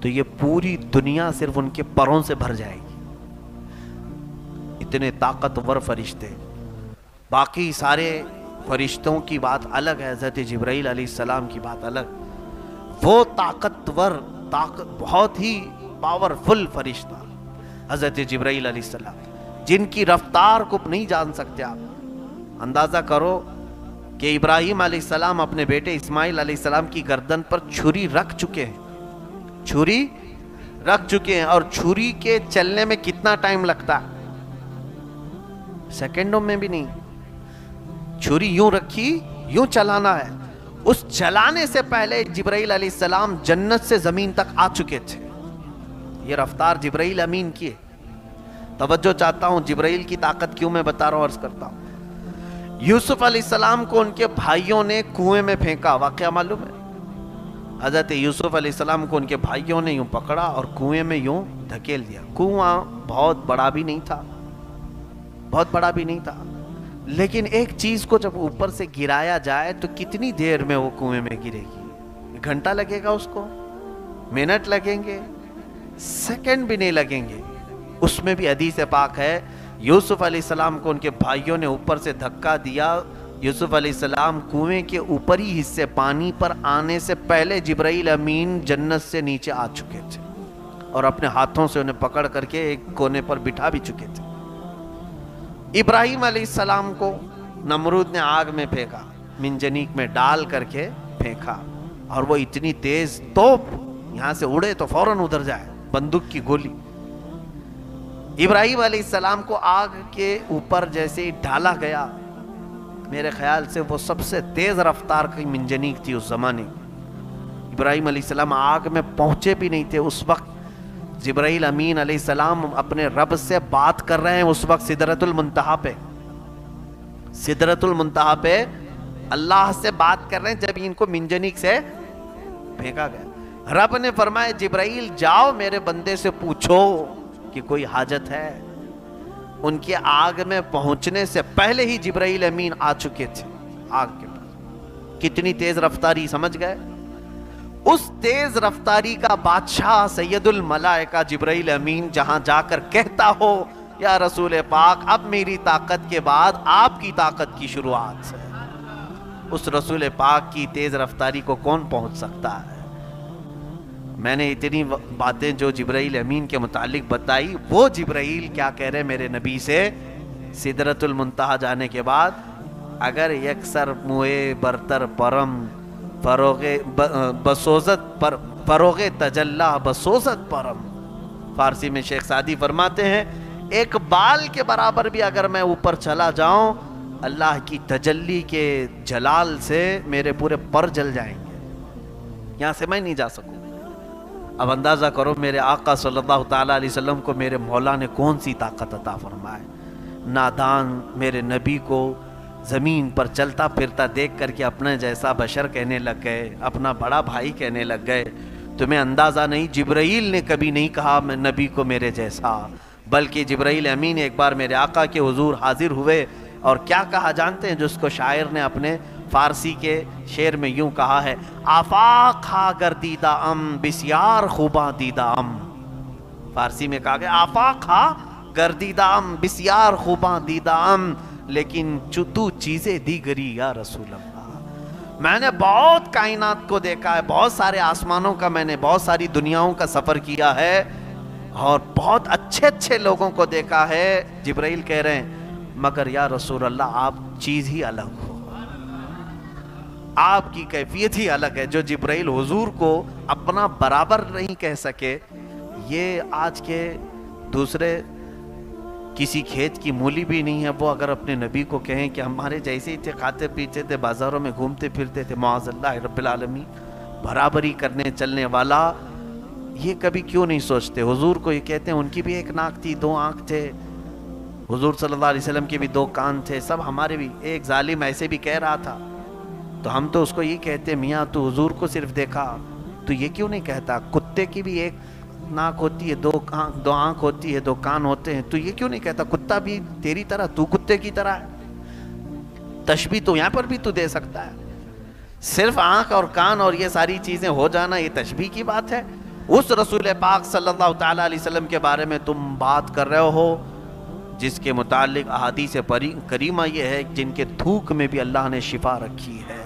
تو یہ پوری دنیا صرف ان کے پروں سے بھر جائے گی، اتنے طاقتور فرشتے۔ باقی سارے فرشتوں کی بات الگ ہے، حضرت جبرائیل علیہ السلام کی بات الگ۔ وہ طاقتور، بہت ہی پاورفل فرشتہ حضرت جبرائیل علیہ السلام، جن کی رفتار کو نہیں جان سکتے آپ۔ اندازہ کرو کہ ابراہیم علیہ السلام اپنے بیٹے اسماعیل علیہ السلام کی گردن پر چھری رکھ چکے ہیں، چھری رکھ چکے ہیں، اور چھری کے چلنے میں کتنا ٹائم لگتا ہے؟ سیکنڈوں میں بھی نہیں۔ چھری یوں رکھی، یوں چلانا ہے۔ اس چلانے سے پہلے جبرائیل علیہ السلام جنت سے زمین تک آ چکے تھے۔ یہ رفتار جبرائیل امین کی ہے۔ توجہ چاہتا ہوں، جبرائیل کی طاقت کیوں میں بتا رہا ہوں، عرض کرتا ہوں۔ یوسف علیہ السلام کو ان کے بھائیوں نے کنویں میں پھینکا، واقعہ معلوم ہے؟ حضرت یوسف علیہ السلام کو ان کے بھائیوں نے یوں پکڑا اور کنویں میں یوں دھکیل دیا۔ کنواں بہت بڑا بھی نہیں تھا، بہت بڑا بھی نہیں تھا، لیکن ایک چیز کو جب اوپر سے گرایا جائے تو کتنی دیر میں وہ کنویں میں گرے گی؟ گھنٹہ لگے گا اس کو؟ منٹ لگیں گے؟ سیکنڈ بھی نہیں لگیں گے۔ اس میں بھی حدیث پاک ہے، یوسف علیہ السلام کو ان کے بھائیوں نے اوپر سے دھکا دیا۔ یوسف علیہ السلام کنویں کے اوپری حصے پانی پر آنے سے پہلے جبرائیل امین جنت سے نیچے آ چکے تھے اور اپنے ہاتھوں سے انہیں پکڑ کر کے ایک کونے پر بٹھا بھی چکے تھے۔ ابراہیم علیہ السلام کو نمرود نے آگ میں پھینکا، منجنیق میں ڈال کر کے پھینکا، اور وہ اتنی تیز توپ یہاں سے اڑے تو فوراً ادھر جائے، بندوق کی گولی۔ ابراہیم علیہ السلام کو آگ کے اوپر جیسے ہی ڈالا گیا، میرے خیال سے وہ سب سے تیز رفتار کی منجنیق تھی اس زمانے۔ ابراہیم علیہ السلام آگ میں پہنچے بھی نہیں تھے اس وقت، جبرائیل امین علیہ السلام اپنے رب سے بات کر رہے ہیں اس وقت سدرۃ المنتہا پہ، سدرۃ المنتہا پہ اللہ سے بات کر رہے ہیں جب ان کو منجنیق سے پھینکا گیا۔ رب نے فرمایا جبرائیل جاؤ میرے بندے سے پوچھو کہ کوئی حاجت ہے۔ ان کے آگ میں پہنچنے سے پہلے ہی جبرائیل امین آ چکے تھے آگ کے پاس۔ کتنی تیز رفتاری، سمجھ گئے؟ اس تیز رفتاری کا بادشاہ سید الملائکہ جبرائیل امین جہاں جا کر کہتا ہو یا رسول پاک اب میری طاقت کے بعد آپ کی طاقت کی شروعات ہے، اس رسول پاک کی تیز رفتاری کو کون پہنچ سکتا ہے؟ میں نے اتنی باتیں جو جبرائیل امین کے متعلق بتائی، وہ جبرائیل کیا کہہ رہے میرے نبی سے سدرۃ المنتہا جانے کے بعد، اگر یکسر موئے برتر پرم فروغ تجلا بسوزت پرم۔ فارسی میں شیخ سعدی فرماتے ہیں ایک بال کے برابر بھی اگر میں اوپر چلا جاؤں اللہ کی تجلی کے جلال سے میرے پورے پر جل جائیں گے، یہاں سے میں نہیں جا سکوں۔ اب اندازہ کرو میرے آقا صلی اللہ تعالیٰ علیہ وسلم کو میرے مولا نے کون سی طاقت عطا فرمائے۔ نادان میرے نبی کو زمین پر چلتا پھرتا دیکھ کر کے اپنے جیسا بشر کہنے لگ گئے، اپنا بڑا بھائی کہنے لگ گئے۔ تمہیں اندازہ نہیں، جبرائیل نے کبھی نہیں کہا میں نبی کو میرے جیسا، بلکہ جبرائیل امین ایک بار میرے آقا کے حضور حاضر ہوئے اور کیا کہا جانتے ہیں؟ جس کو شاعر نے اپنے فارسی کے شعر میں یوں کہا ہے، آفاق ہا گردیدہ ام بسیار خوباں دیدہ ام۔ فارسی میں کہا گیا آفاق ہا گردیدہ ام بسیار خوباں دیدہ ام، لیکن تو چیزیں دیگری یا رسول اللہ۔ میں نے بہت کائنات کو دیکھا ہے، بہت سارے آسمانوں کا، میں نے بہت ساری دنیاؤں کا سفر کیا ہے اور بہت اچھے اچھے لوگوں کو دیکھا ہے۔ جبرائیل کہہ رہے ہیں مگر یا رسول اللہ آپ چیز ہی الگ ہو، آپ کی کیفیت ہی الگ ہے۔ جو جبرائیل حضور کو اپنا برابر نہیں کہہ سکے، یہ آج کے دوسرے کسی کھیت کی مولی بھی نہیں ہے، وہ اگر اپنے نبی کو کہیں کہ ہمارے جیسے ہی تھے، کھاتے پیتے تھے، بازاروں میں گھومتے پھرتے تھے، معاذ اللہ رب العالمین، برابری کرنے چلنے والا، یہ کبھی کیوں نہیں سوچتے؟ حضور کو یہ کہتے ہیں ان کی بھی ایک ناک تھی، دو آنکھ تھے، حضور صلی اللہ علیہ وسلم کے بھی دو کان تھے، سب ہمارے بھی۔ ایک ظالم ایسے بھی کہہ رہا تھا، تو ہم تو اس کو یہ کہتے ہیں میاں تو حضور کو صرف دیکھا، تو یہ کیوں نہیں کہتا کتے کی بھی ایک ناک ہوتی ہے، دو آنکھ ہوتی ہے، دو کان ہوتے ہیں، تو یہ کیوں نہیں کہتا کتا بھی تیری طرح، تو کتے کی طرح ہے؟ تشبیہ تو یہاں پر بھی تو دے سکتا ہے۔ صرف آنکھ اور کان اور یہ ساری چیزیں ہو جانا یہ تشبیہ کی بات ہے؟ اس رسول پاک صلی اللہ تعالیٰ علیہ وسلم کے بارے میں تم بات کر رہے ہو جس کے متعلق احادیث کریمہ یہ ہے جن کے تھوک میں بھی اللہ نے شفا رکھی ہے،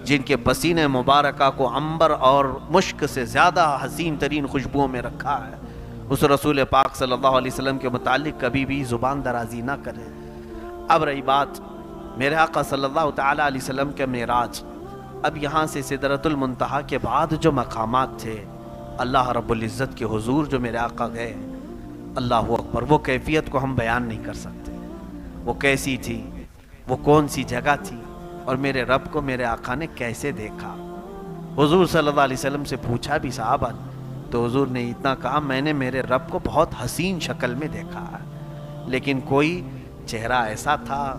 جن کے پسینے مبارکہ کو عنبر اور مشک سے زیادہ حسین ترین خوشبوؤں میں رکھا ہے، اس رسول پاک صلی اللہ علیہ وسلم کے متعلق کبھی بھی زبان درازی نہ کرے۔ اب رہی بات میرے آقا صلی اللہ تعالیٰ علیہ وسلم کے معراج، اب یہاں سے سدرۃ المنتہا کے بعد جو مقامات تھے، اللہ رب العزت کے حضور جو میرے آقا گئے، اللہ اکبر، وہ کیفیت کو ہم بیان نہیں کر سکتے، وہ کیسی تھی، وہ کون سی جگہ تھی، اور میرے رب کو میرے آقا نے کیسے دیکھا۔ حضور صلی اللہ علیہ وسلم سے پوچھا بھی صحابہ، تو حضور نے اتنا کہا میں نے میرے رب کو بہت حسین شکل میں دیکھا ہے، لیکن کوئی چہرہ ایسا تھا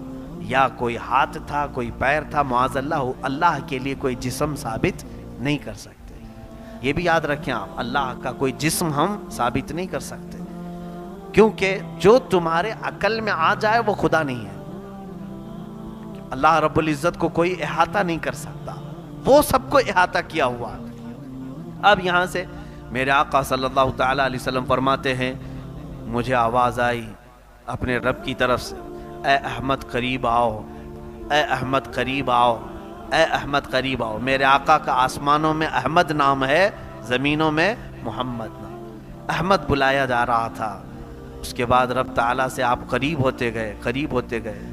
یا کوئی ہاتھ تھا، کوئی پیر تھا، معاذ اللہ، اللہ کے لیے کوئی جسم ثابت نہیں کر سکتے۔ یہ بھی یاد رکھیں آپ، اللہ کا کوئی جسم ہم ثابت نہیں کر سکتے، کیونکہ جو تمہارے عقل میں آ جائے وہ خدا نہیں ہے۔ اللہ رب العزت کو کوئی احاطہ نہیں کر سکتا، وہ سب کو احاطہ کیا ہوا۔ اب یہاں سے میرے آقا صلی اللہ تعالیٰ علیہ وسلم فرماتے ہیں مجھے آواز آئی اپنے رب کی طرف سے، اے احمد قریب آؤ، اے احمد قریب آؤ، اے احمد قریب آؤ۔ میرے آقا کا آسمانوں میں احمد نام ہے، زمینوں میں محمد نام، احمد بلایا جا رہا تھا۔ اس کے بعد رب تعالیٰ سے آپ قریب ہوتے گئے، قریب ہوتے گئے۔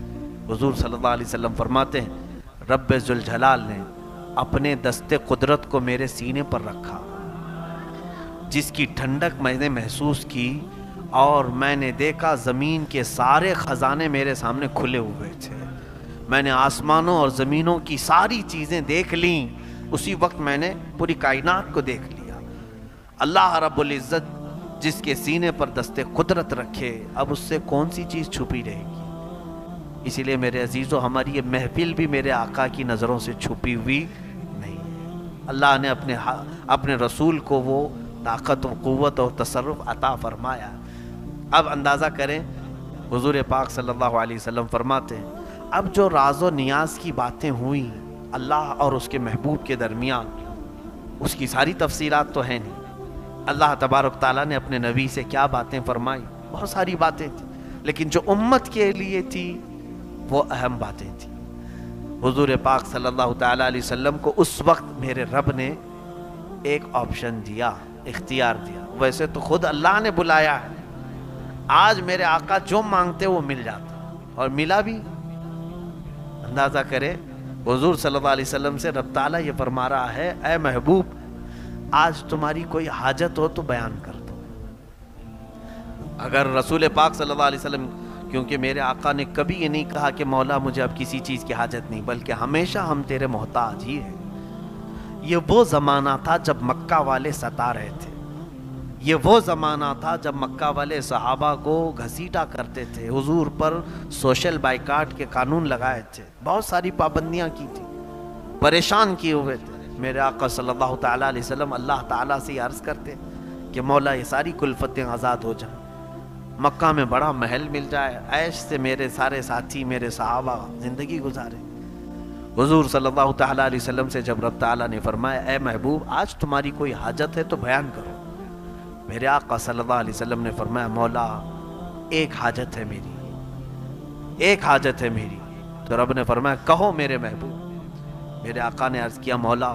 حضور صلی اللہ علیہ وسلم فرماتے ہیں رب ذوالجلال نے اپنے دست قدرت کو میرے سینے پر رکھا، جس کی ٹھنڈک میں نے محسوس کی، اور میں نے دیکھا زمین کے سارے خزانے میرے سامنے کھلے ہوئے تھے، میں نے آسمانوں اور زمینوں کی ساری چیزیں دیکھ لیں، اسی وقت میں نے پوری کائنات کو دیکھ لیا۔ اللہ رب العزت جس کے سینے پر دست قدرت رکھے، اب اس سے کون سی چیز چھپی رہے گی؟ اسی لیے میرے عزیزو، ہماری یہ محفل بھی میرے آقا کی نظروں سے چھپی ہوئی نہیں ہے۔ اللہ نے اپنے رسول کو وہ طاقت و قوت اور تصرف عطا فرمایا۔ اب اندازہ کریں، حضور پاک صلی اللہ علیہ وسلم فرماتے ہیں اب جو راز و نیاز کی باتیں ہوئیں اللہ اور اس کے محبوب کے درمیان، اس کی ساری تفصیلات تو ہیں نہیں۔ اللہ تبارک تعالیٰ نے اپنے نبی سے کیا باتیں فرمائی، بہت ساری باتیں تھیں، لیکن جو امت کے لیے تھی وہ اہم باتیں تھیں۔ حضور پاک صلی اللہ تعالیٰ علیہ وسلم کو اس وقت میرے رب نے ایک آپشن دیا، اختیار دیا۔ ویسے تو خود اللہ نے بلایا ہے، آج میرے آقا جو مانگتے وہ مل جاتا، اور ملا بھی۔ اندازہ کرے حضور صلی اللہ علیہ وسلم سے رب تعالیٰ یہ فرما رہا ہے اے محبوب آج تمہاری کوئی حاجت ہو تو بیان کر دو۔ اگر رسول پاک صلی اللہ علیہ وسلم کیونکہ میرے آقا نے کبھی یہ نہیں کہا کہ مولا مجھے اب کسی چیز کی حاجت نہیں، بلکہ ہمیشہ ہم تیرے محتاج ہی ہیں۔ یہ وہ زمانہ تھا جب مکہ والے ستا رہے تھے، یہ وہ زمانہ تھا جب مکہ والے صحابہ کو گھسیٹا کرتے تھے، حضور پر سوشل بائیکاٹ کے قانون لگائے تھے، بہت ساری پابندیاں کی تھی، پریشان کیے ہوئے تھے۔ میرے آقا صلی اللہ تعالیٰ علیہ وسلم اللہ تعالیٰ سے عرض کرتے کہ مولا یہ ساری کلفتیں آزاد ہو جائیں، مکہ میں بڑا محل مل جائے، عیش سے میرے سارے ساتھی میرے صحابہ زندگی گزارے۔ حضور صلی اللہ تعالیٰ علیہ وسلم سے جب رب تعالیٰ نے فرمایا اے محبوب آج تمہاری کوئی حاجت ہے تو بیان کرو، میرے آقا صلی اللہ علیہ وسلم نے فرمایا مولا ایک حاجت ہے میری، ایک حاجت ہے میری۔ تو رب نے فرمایا کہو میرے محبوب۔ میرے آقا نے عرض کیا مولا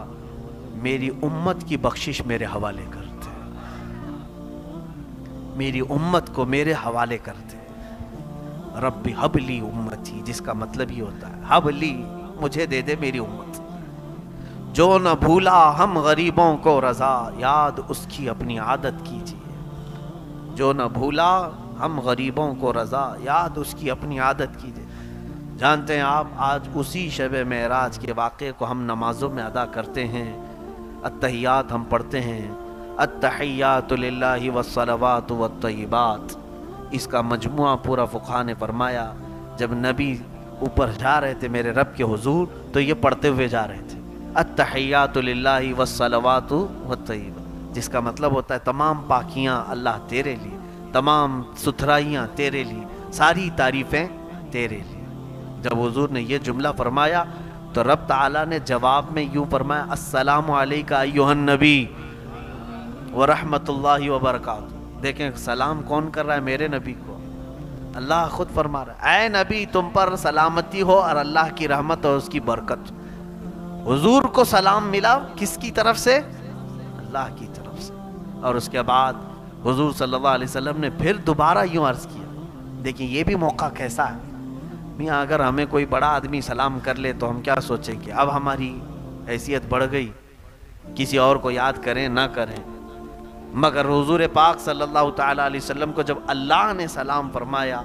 میری امت کی بخشش میرے حوالے کر دے، میری امت کو میرے حوالے کر دے۔ رب حب لی امتی، جس کا مطلب یہ ہوتا ہے حب لی، مجھے دے دے میری امت۔ جو نہ بھولا ہم غریبوں کو رضا، یاد اس کی اپنی عادت کیجیے۔ جو نہ بھولا ہم غریبوں کو رضا، یاد اس کی اپنی عادت کیجیے۔ جانتے ہیں آپ آج اسی شب معراج کے واقعے کو ہم نمازوں میں ادا کرتے ہیں، التحیات ہم پڑھتے ہیں، التحیات للہ والصلوات والطیبات، اس کا مجموعہ پورا فقہا نے فرمایا جب نبی اوپر جا رہے تھے میرے رب کے حضور تو یہ پڑھتے ہوئے جا رہے تھے التحیات للہ والصلوات والطیبات، جس کا مطلب ہوتا ہے تمام پاکیاں اللہ تیرے لیے، تمام ستھرائیاں تیرے لیے، ساری تعریفیں تیرے لیے۔ جب حضور نے یہ جملہ فرمایا تو رب تعالیٰ نے جواب میں یوں فرمایا السلام علیکہ ایھا النبی ورحمۃ اللہ وبرکاتہ۔ دیکھیں سلام کون کر رہا ہے؟ میرے نبی کو اللہ خود فرما رہا ہے اے نبی تم پر سلامتی ہو اور اللہ کی رحمت اور اس کی برکت۔ حضور کو سلام ملا کس کی طرف سے؟ اللہ کی طرف سے۔ اور اس کے بعد حضور صلی اللہ علیہ وسلم نے پھر دوبارہ یوں عرض کیا، دیکھیں یہ بھی موقع کیسا ہے میاں، اگر ہمیں کوئی بڑا آدمی سلام کر لے تو ہم کیا سوچیں کہ اب ہماری حیثیت بڑھ گئی، کسی اور کو یاد کریں نہ کریں، مگر حضور پاک صلی اللہ تعالیٰ علیہ وسلم کو جب اللہ نے سلام فرمایا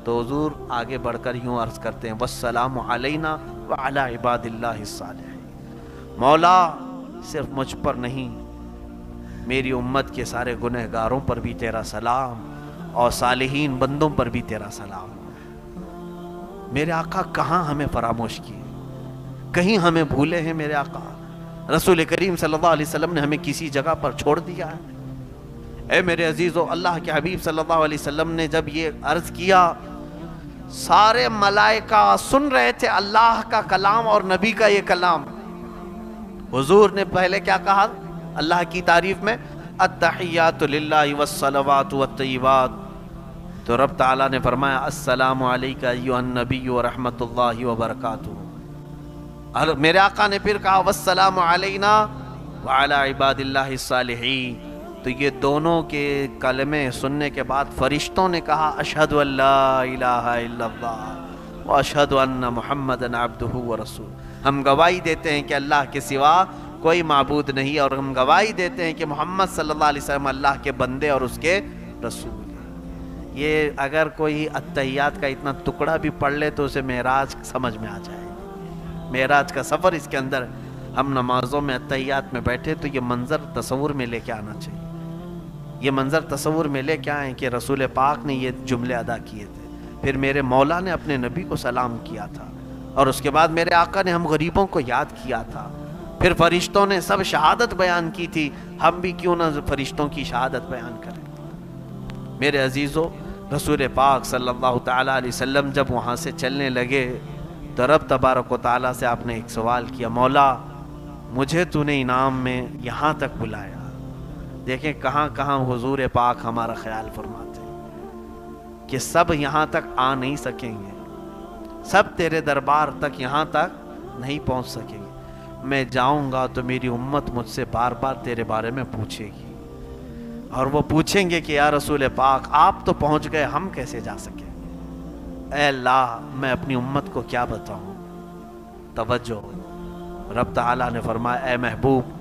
تو حضور آگے بڑھ کر یوں عرض کرتے ہیں والسلام علینا وعلی عباد اللہ الصالحین۔ مولا صرف مجھ پر نہیں میری امت کے سارے گنہگاروں پر بھی تیرا سلام اور صالحین بندوں پر بھی تیرا سلام۔ میرے آقا کہاں ہمیں فراموش کیے، کہیں ہمیں بھولے ہیں میرے آقا؟ رسول کریم صلی اللہ علیہ وسلم نے ہمیں کسی جگہ پر چھوڑ دیا ہے؟ اے میرے عزیزو، اللہ کے حبیب صلی اللہ علیہ وسلم نے جب یہ عرض کیا سارے ملائکہ سن رہے تھے اللہ کا کلام اور نبی کا یہ کلام۔ حضور نے پہلے کیا کہا اللہ کی تعریف میں؟ التحیات للہ والصلوات والطیبات، تو رب تعالیٰ نے فرمایا السلام علیکہ ایھا النبی ورحمۃ اللہ وبرکاتہ۔ اور میرے آقا نے پھر کہا والسلام علینا وعلی عباد اللہ الصالحین۔ تو یہ دونوں کے کلمے سننے کے بعد فرشتوں نے کہا اشہد ان لا الہ الا اللہ واشہد ان محمدًا عبدہ ورسولہ، ہم گواہی دیتے ہیں کہ اللہ کے سوا کوئی معبود نہیں، اور ہم گواہی دیتے ہیں کہ محمد صلی اللہ علیہ وسلم اللہ کے بندے اور اس کے رسول ہیں۔ یہ اگر کوئی التحیات کا اتنا ٹکڑا بھی پڑھ لے تو اسے معراج سمجھ میں آ جائے گا، معراج کا سفر اس کے اندر۔ ہم نمازوں میں التحیات میں بیٹھے تو یہ منظر تصور میں لے کے آنا چاہیے، یہ منظر تصور میں لے کے آئیں کہ رسول پاک نے یہ جملے ادا کیے تھے، پھر میرے مولا نے اپنے نبی کو سلام کیا تھا، اور اس کے بعد میرے آقا نے ہم غریبوں کو یاد کیا تھا، پھر فرشتوں نے سب شہادت بیان کی تھی، ہم بھی کیوں نہ فرشتوں کی شہادت بیان کریں۔ میرے عزیزو، رسول پاک صلی اللہ تعالیٰ علیہ وسلم جب وہاں سے چلنے لگے تو رب تبارک و تعالیٰ سے آپ نے ایک سوال کیا، مولا مجھے تو نے انعام میں یہاں تک بلایا۔ دیکھیں کہاں کہاں حضور پاک ہمارا خیال فرماتے ہیں کہ سب یہاں تک آ نہیں سکیں گے، سب تیرے دربار تک یہاں تک نہیں پہنچ سکیں گے، میں جاؤں گا تو میری امت مجھ سے بار بار تیرے بارے میں پوچھے گی، اور وہ پوچھیں گے کہ یا رسول پاک آپ تو پہنچ گئے، ہم کیسے جا سکیں گے؟ اے اللہ میں اپنی امت کو کیا بتاؤں؟ توجہ، رب تعالیٰ نے فرمایا اے محبوب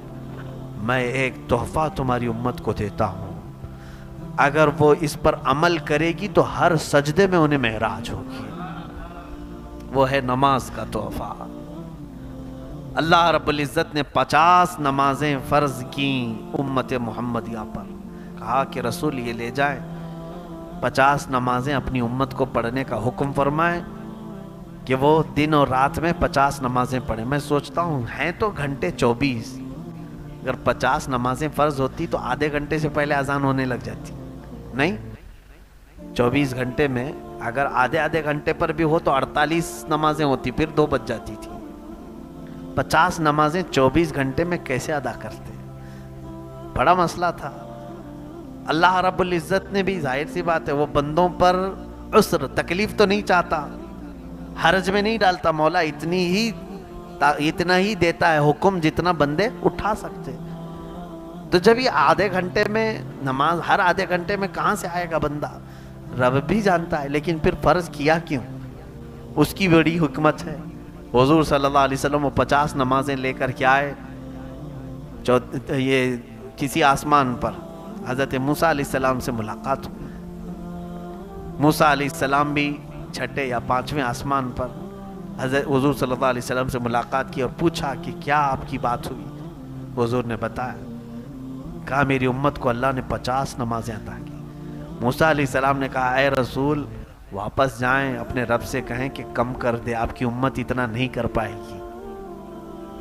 میں ایک تحفہ تمہاری امت کو دیتا ہوں، اگر وہ اس پر عمل کرے گی تو ہر سجدے میں انہیں معراج ہوگی. وہ ہے نماز کا تحفہ. اللہ رب العزت نے 50 نمازیں فرض کی امت محمدیہ پر. کہا کہ رسول یہ لے جائیں 50 نمازیں اپنی امت کو پڑھنے کا حکم فرمائیں کہ وہ دن اور رات میں 50 نمازیں پڑھیں. میں سوچتا ہوں ہیں تو گھنٹے 24، اگر 50 نمازیں فرض ہوتی تو آدھے گھنٹے سے پہلے اذان ہونے لگ جاتی. نہیں، 24 گھنٹے میں اگر آدھے گھنٹے پر بھی ہو تو 48 نمازیں ہوتی، پھر 2 بج جاتی تھی. 50 نمازیں 24 گھنٹے میں کیسے ادا کرتے؟ بڑا مسئلہ تھا. اللہ رب العزت نے بھی ظاہر سی بات ہے وہ بندوں پر عسر تکلیف تو نہیں چاہتا، حرج میں نہیں ڈالتا. مولا اتنا ہی دیتا ہے حکم جتنا بندے اٹھا سکتے. تو جب یہ آدھے گھنٹے میں نماز، ہر آدھے گھنٹے میں کہاں سے آئے گا بندہ؟ رب بھی جانتا ہے، لیکن پھر فرض کیا کیوں؟ اس کی بڑی حکمت ہے. حضور صلی اللہ علیہ وسلم وہ 50 نمازیں لے کر کے آئے. یہ کسی آسمان پر حضرت موسیٰ علیہ السلام سے ملاقات ہوئی. موسیٰ علیہ السلام بھی 6 یا 5ویں آسمان پر حضرت حضور صلی اللہ علیہ وسلم سے ملاقات کی اور پوچھا کہ کیا آپ کی بات ہوئی؟ حضور نے بتایا، کہا میری امت کو اللہ نے 50 نمازیں عطا کی. موسیٰ علیہ السلام نے کہا اے رسول واپس جائیں اپنے رب سے کہیں کہ کم کر دے، آپ کی امت اتنا نہیں کر پائے گی.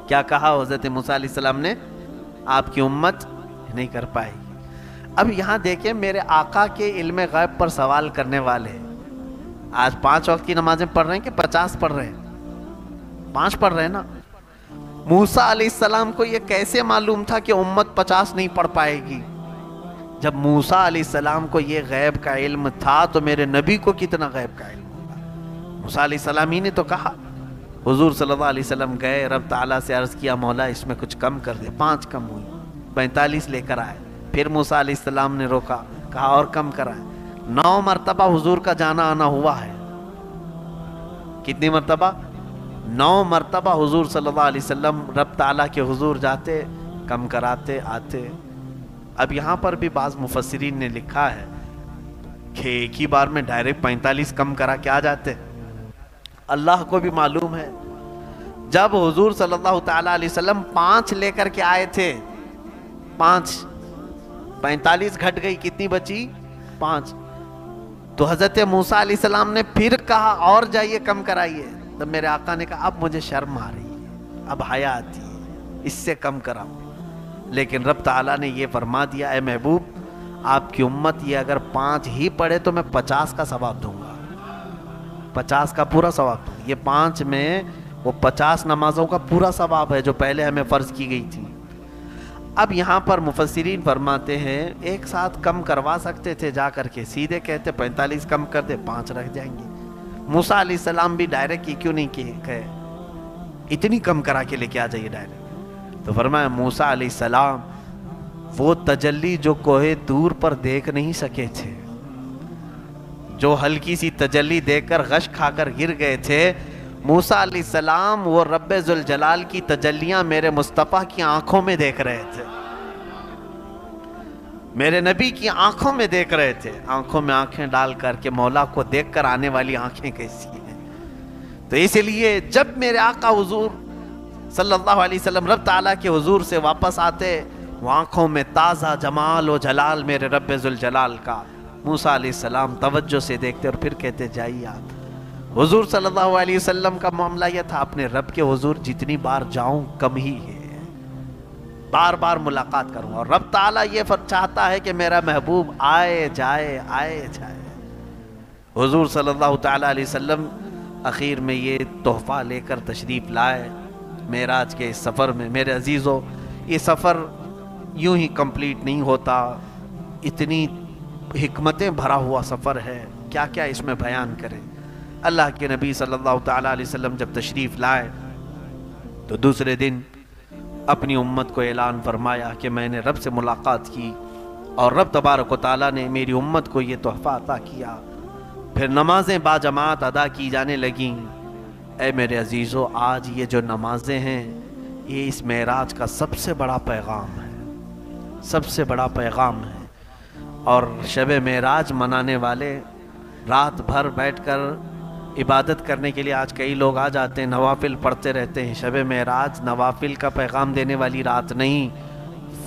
کیا کہا حضرت موسیٰ علیہ السلام نے؟ آپ کی امت نہیں کر پائے گی. اب یہاں دیکھیں میرے آقا کے علم غیب پر سوال کرنے والے آج 5 وقت کی نمازیں پڑھ رہے ہیں کہ 50 پڑھ رہے ہیں؟ 5 پڑھ رہے ہیں نا. موسیٰ علیہ السلام کو یہ کیسے معلوم تھا کہ امت 50 نہیں پڑھ پائے گی؟ جب موسیٰ علیہ السلام کو یہ غیب کا علم تھا تو میرے نبی کو کتنا غیب کا علم ہوگا؟ موسیٰ علیہ السلام ہی نے تو کہا. حضور صلی اللہ علیہ وسلم گئے رب تعالیٰ سے عرض کیا مولا اس میں کچھ کم کر دے. 5 کم ہوئی، 45 لے کر آئے. پھر موسیٰ علیہ السلام نے روکا، کہا اور کم کرائے. 9 مرتبہ حضور کا جانا آنا ہوا ہے. کتنی مرتبہ؟ 9 مرتبہ حضور صلی اللہ علیہ وسلم رب تعالیٰ کے حضور جاتے، کم کراتے آتے. اب یہاں پر بھی بعض مفسرین نے لکھا ہے کہ ایک ہی بار میں ڈائریکٹ 45 کم کرا کے آ جاتے. اللہ کو بھی معلوم ہے جب حضور صلی اللہ تعالیٰ علیہ وسلم 5 لے کر کے آئے تھے، 5 45 گھٹ گئی، کتنی بچی؟ 5. تو حضرت موسیٰ علیہ السلام نے پھر کہا اور جائیے کم کرائیے. تب میرے آقا نے کہا اب مجھے شرم آ رہی ہے، اب حیا آتی ہے، اس سے کم کراؤ. لیکن رب تعالیٰ نے یہ فرما دیا اے محبوب آپ کی امت یہ اگر 5 ہی پڑھے تو میں 50 کا ثواب دوں گا، 50 کا پورا ثواب دوں گا. یہ 5 میں وہ 50 نمازوں کا پورا ثواب ہے جو پہلے ہمیں فرض کی گئی تھی. اب یہاں پر مفسرین فرماتے ہیں ایک ساتھ کم کروا سکتے تھے، جا کر کے سیدھے کہتے 45 کم کر دے 5 رکھ جائیں گے. موسیٰ علیہ السلام بھی ڈائریکٹ کیوں نہیں کہے اتنی کم کرا کے لے کے آ جائیے ڈائریکٹ؟ تو فرمایا موسیٰ علیہ السلام وہ تجلی جو کوہ دور پر دیکھ نہیں سکے تھے، جو ہلکی سی تجلی دیکھ کر غش کھا کر گر گئے تھے، موسیٰ علیہ السلام وہ رب ذوالجلال کی تجلیاں میرے مصطفیٰ کی آنکھوں میں دیکھ رہے تھے، میرے نبی کی آنکھوں میں دیکھ رہے تھے. آنکھوں میں آنکھیں ڈال کر کے مولا کو دیکھ کر آنے والی آنکھیں کیسی ہیں. تو اس لیے جب میرے آقا حضور صلی اللہ علیہ وسلم رب تعالیٰ کے حضور سے واپس آتے، وہ آنکھوں میں تازہ جمال و جلال میرے رب ذوالجلال کا. موسیٰ علیہ السلام توجہ سے دیکھتے اور پھر کہتے جائیے آپ. حضور صلی اللہ علیہ وسلم کا معاملہ یہ تھا اپنے رب کے حضور جتنی بار جاؤں کم ہی ہے، بار بار ملاقات کروں. اور رب تعالیٰ یہ چاہتا ہے کہ میرا محبوب آئے جائے آئے جائے. حضور صلی اللہ تعالیٰ علیہ وسلم اخیر میں یہ تحفہ لے کر تشریف لائے معراج کے اس سفر میں. میرے عزیزو یہ سفر یوں ہی کمپلیٹ نہیں ہوتا، اتنی حکمتیں بھرا ہوا سفر ہے، کیا کیا اس میں بیان کریں. اللہ کے نبی صلی اللہ تعالیٰ علیہ وسلم جب تشریف لائے تو دوسرے دن اپنی امت کو اعلان فرمایا کہ میں نے رب سے ملاقات کی اور رب تبارک و تعالیٰ نے میری امت کو یہ تحفہ عطا کیا. پھر نمازیں باجماعت ادا کی جانے لگیں. اے میرے عزیزو آج یہ جو نمازیں ہیں یہ اس معراج کا سب سے بڑا پیغام ہے، سب سے بڑا پیغام ہے. اور شب معراج منانے والے رات بھر بیٹھ کر عبادت کرنے کے لیے آج کئی لوگ آ جاتے ہیں، نوافل پڑھتے رہتے ہیں۔ شب معراج نوافل کا پیغام دینے والی رات نہیں،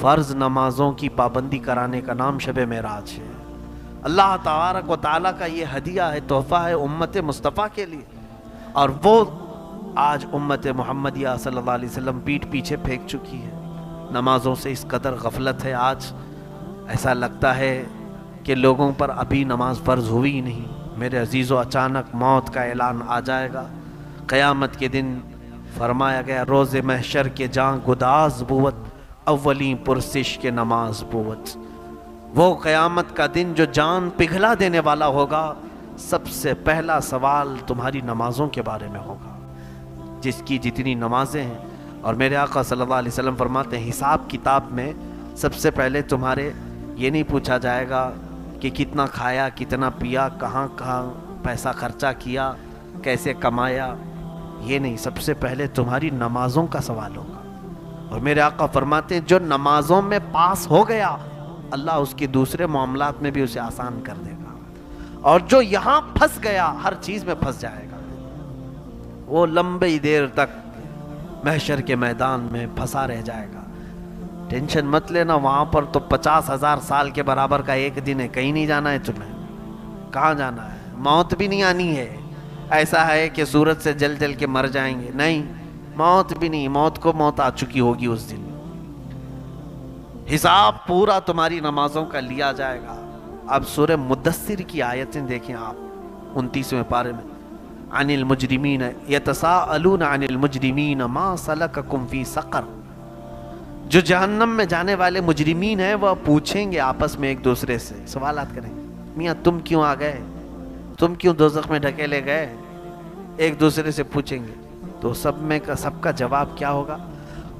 فرض نمازوں کی پابندی کرانے کا نام شب معراج ہے۔ اللہ تبارک و تعالیٰ کا یہ ہدیہ ہے، تحفہ ہے امت مصطفیٰ کے لیے، اور وہ آج امت محمدیہ صلی اللہ علیہ وسلم پیٹھ پیچھے پھینک چکی ہے۔ نمازوں سے اس قدر غفلت ہے، آج ایسا لگتا ہے کہ لوگوں پر ابھی نماز فرض ہوئی ہی نہیں۔ میرے عزیزو، اچانک موت کا اعلان آ جائے گا۔ قیامت کے دن فرمایا گیا روز محشر کے جاں گداز بوت، اولین پرسش کے نماز بوت۔ وہ قیامت کا دن جو جان پگھلا دینے والا ہوگا، سب سے پہلا سوال تمہاری نمازوں کے بارے میں ہوگا، جس کی جتنی نمازیں ہیں۔ اور میرے آقا صلی اللہ علیہ وسلم فرماتے ہیں حساب کتاب میں سب سے پہلے تمہارے یہ نہیں پوچھا جائے گا کہ کتنا کھایا، کتنا پیا، کہاں کہاں پیسہ خرچہ کیا، کیسے کمایا، یہ نہیں، سب سے پہلے تمہاری نمازوں کا سوال ہوگا۔ اور میرے آقا فرماتے ہیں جو نمازوں میں پاس ہو گیا، اللہ اس کے دوسرے معاملات میں بھی اسے آسان کر دے گا، اور جو یہاں پھنس گیا ہر چیز میں پھنس جائے گا، وہ لمبی دیر تک محشر کے میدان میں پھنسا رہ جائے گا۔ ٹینشن مت لینا، وہاں پر تو 50,000 سال کے برابر کا ایک دن ہے، کہیں نہیں جانا ہے تمہیں، کہاں جانا ہے، موت بھی نہیں آنی ہے۔ ایسا ہے کہ سورج سے جل جل کے مر جائیں گے، نہیں، موت بھی نہیں، موت کو موت آ چکی ہوگی اس دن۔ حساب پورا تمہاری نمازوں کا لیا جائے گا۔ اب سورہ مدثر کی آیتیں دیکھیں آپ، 29ویں پارے میں، عن المجرمین یتساءلون عن المجرمین ما سلککم فی سقر۔ جو جہنم میں جانے والے مجرمین ہیں وہ پوچھیں گے آپس میں ایک دوسرے سے، سوالات کریں گے، میاں تم کیوں آ گئے، تم کیوں دوزخ میں ڈھکیلے گئے، ایک دوسرے سے پوچھیں گے۔ تو سب کا جواب کیا ہوگا؟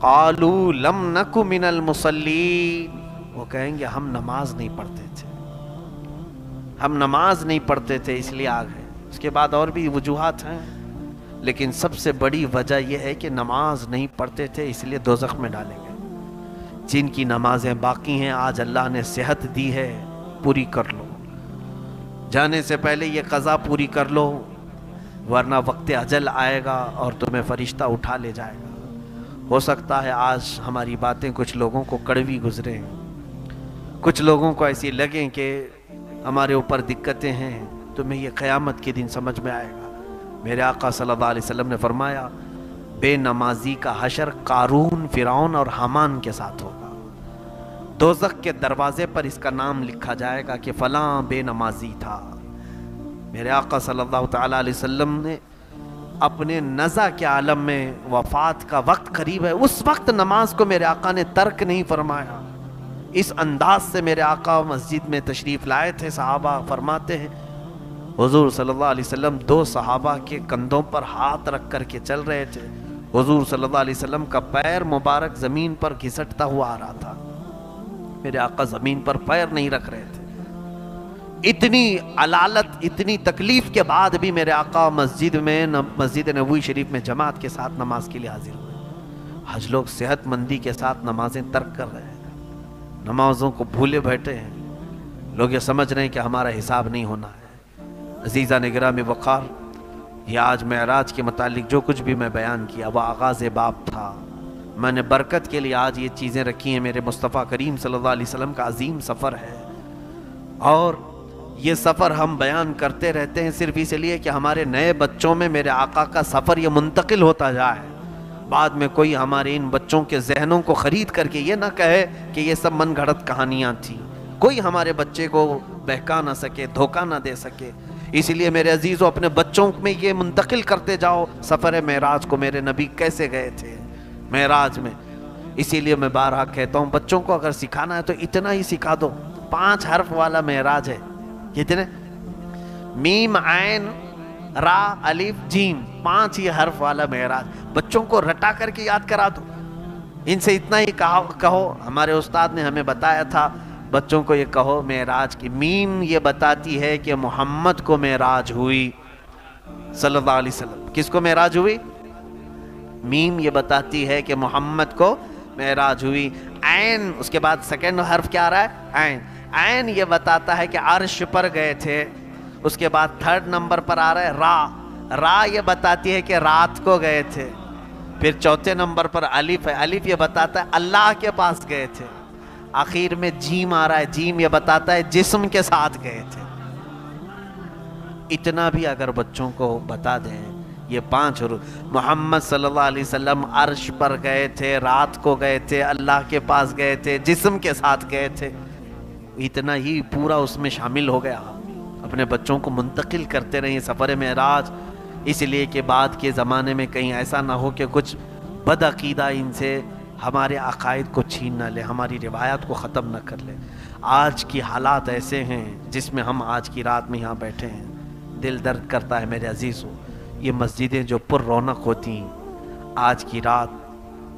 قالوا لم نک من المصلین، وہ کہیں گے ہم نماز نہیں پڑھتے تھے، ہم نماز نہیں پڑھتے تھے اس لیے آ گئے۔ اس کے بعد اور بھی وجوہات ہیں، لیکن سب سے بڑی وجہ یہ ہے کہ نماز نہیں پڑھتے تھے اس لیے دوزخ میں ڈالے گئے۔ جن کی نمازیں باقی ہیں آج اللہ نے صحت دی ہے، پوری کر لو، جانے سے پہلے یہ قضا پوری کر لو، ورنہ وقت اجل آئے گا اور تمہیں فرشتہ اٹھا لے جائے گا۔ ہو سکتا ہے آج ہماری باتیں کچھ لوگوں کو کڑوی گزریں، کچھ لوگوں کو ایسی لگیں کہ ہمارے اوپر دقتیں ہیں، تمہیں یہ قیامت کے دن سمجھ میں آئے گا۔ میرے آقا صلی اللہ علیہ وسلم نے فرمایا بے نمازی کا حشر قارون، فرعون اور حامان کے ساتھ ہوگا۔ دوزخ کے دروازے پر اس کا نام لکھا جائے گا کہ فلاں بے نمازی تھا۔ میرے آقا صلی اللہ تعالیٰ علیہ وسلم نے اپنے نزع کے عالم میں، وفات کا وقت قریب ہے، اس وقت نماز کو میرے آقا نے ترک نہیں فرمایا۔ اس انداز سے میرے آقا مسجد میں تشریف لائے تھے، صحابہ فرماتے ہیں حضور صلی اللہ علیہ وسلم 2 صحابہ کے کندھوں پر ہاتھ رکھ کر کے چل رہے تھے۔ حضور صلی اللہ علیہ وسلم کا پیر مبارک زمین پر گھسٹتا ہوا آ رہا تھا، میرے آقا زمین پر پیر نہیں رکھ رہے تھے۔ اتنی علالت، اتنی تکلیف کے بعد بھی میرے آقا مسجد نبوی شریف میں جماعت کے ساتھ نماز کے لیے حاضر ہوئے۔ آج لوگ صحت مندی کے ساتھ نمازیں ترک کر رہے ہیں، نمازوں کو بھولے بیٹھے ہیں، لوگ یہ سمجھ رہے ہیں کہ ہمارا حساب نہیں ہونا ہے۔ عزیزان گرامی وقار، یہ آج معراج کے متعلق جو کچھ بھی میں بیان کیا وہ آغاز باب تھا۔ میں نے برکت کے لیے آج یہ چیزیں رکھی ہیں۔ میرے مصطفیٰ کریم صلی اللہ علیہ وسلم کا عظیم سفر ہے، اور یہ سفر ہم بیان کرتے رہتے ہیں صرف اس لیے کہ ہمارے نئے بچوں میں میرے آقا کا سفر یہ منتقل ہوتا جائے، بعد میں کوئی ہمارے ان بچوں کے ذہنوں کو خرید کر کے یہ نہ کہے کہ یہ سب من گھڑت کہانیاں تھیں، کوئی ہمارے بچے کو بہکا نہ سکے، دھوکہ نہ دے سکے۔ اس لیے میرے عزیزوں اپنے بچوں میں یہ منتقل کرتے جاؤ سفر معراج کو، میرے نبی کیسے گئے تھے معراج میں۔ اسی لیے میں بارہا کہتا ہوں بچوں کو اگر سکھانا ہے تو اتنا ہی سکھا دو، 5 حرف والا معراج ہے، کتنے؟ میم عین را الف جیم، 5 ہی حرف والا معراج۔ بچوں کو رٹا کر کے یاد کرا دو، ان سے اتنا ہی کہو۔ ہمارے استاد نے ہمیں بتایا تھا بچوں کو یہ کہو معراج کی میم یہ بتاتی ہے کہ محمد کو معراج ہوئی صلی اللہ علیہ وسلم۔ کس کو معراج ہوئی؟ میم یہ بتاتی ہے کہ محمد کو معراج ہوئی۔ عین، اس کے بعد سیکنڈ حرف کیا آ رہا ہے؟ عین۔ عین یہ بتاتا ہے کہ عرش پر گئے تھے. اس کے بعد تھرڈ نمبر پر آ رہا ہے را. را یہ بتاتی ہے کہ رات کو گئے تھے. پھر چوتھے نمبر پر الف ہے. الف یہ بتاتا ہے اللہ کے پاس گئے تھے. آخر میں جیم آ رہا ہے. جیم یہ بتاتا ہے جسم کے ساتھ گئے تھے. اتنا بھی اگر بچوں کو بتا دیں یہ 5 حروف. محمد صلی اللہ علیہ وسلم عرش پر گئے تھے, رات کو گئے تھے, اللہ کے پاس گئے تھے, جسم کے ساتھ گئے تھے, اتنا ہی پورا اس میں شامل ہو گیا. اپنے بچوں کو منتقل کرتے رہے سفر معراج, اس لیے کہ بعد کے زمانے میں کہیں ایسا نہ ہو کہ کچھ بد عقیدہ ان سے ہمارے عقائد کو چھین نہ لے, ہماری روایات کو ختم نہ کر لے. آج کی حالات ایسے ہیں جس میں ہم آج کی رات میں یہاں بیٹھے ہیں, دل درد کرتا ہے میرے عزیزوں. یہ مسجدیں جو پر رونق ہوتی ہیں, آج کی رات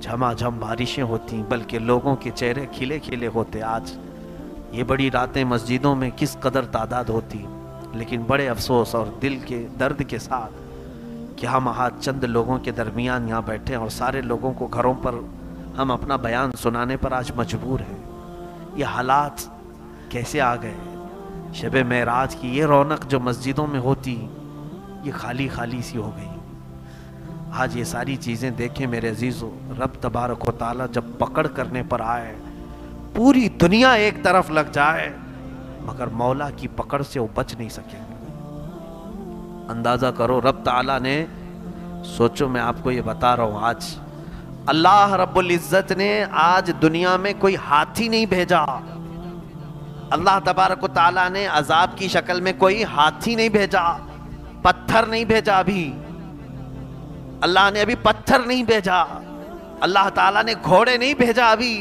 جھما جھم بارشیں ہوتی ہیں, بلکہ لوگوں کے چہرے کھلے کھلے ہوتے. آج یہ بڑی راتیں مسجدوں میں کس قدر تعداد ہوتی, لیکن بڑے افسوس اور دل کے درد کے ساتھ کہ ہم آج چند لوگوں کے درمیان یہاں بیٹھے ہیں اور سارے لوگوں کو گھروں پر ہم اپنا بیان سنانے پر آج مجبور ہیں. یہ حالات کیسے آ گئے؟ شب معراج کی یہ رونق جو مسجدوں میں ہوتی یہ خالی خالی سی ہو گئی. آج یہ ساری چیزیں دیکھیں میرے عزیزو, رب تبارک و تعالیٰ جب پکڑ کرنے پر آئے, پوری دنیا ایک طرف لگ جائے, مگر مولا کی پکڑ سے وہ بچ نہیں سکے. اندازہ کرو رب تعالیٰ نے, سوچو میں آپ کو یہ بتا رہا ہوں, آج اللہ رب العزت نے آج دنیا میں کوئی ہاتھی نہیں بھیجا. اللہ تبارک و تعالیٰ نے عذاب کی شکل میں کوئی ہاتھی نہیں بھیجا, پتھر نہیں بھیجا. ابھی اللہ نے ابھی پتھر نہیں بھیجا, اللہ تعالیٰ نے گھوڑے نہیں بھیجا ابھی,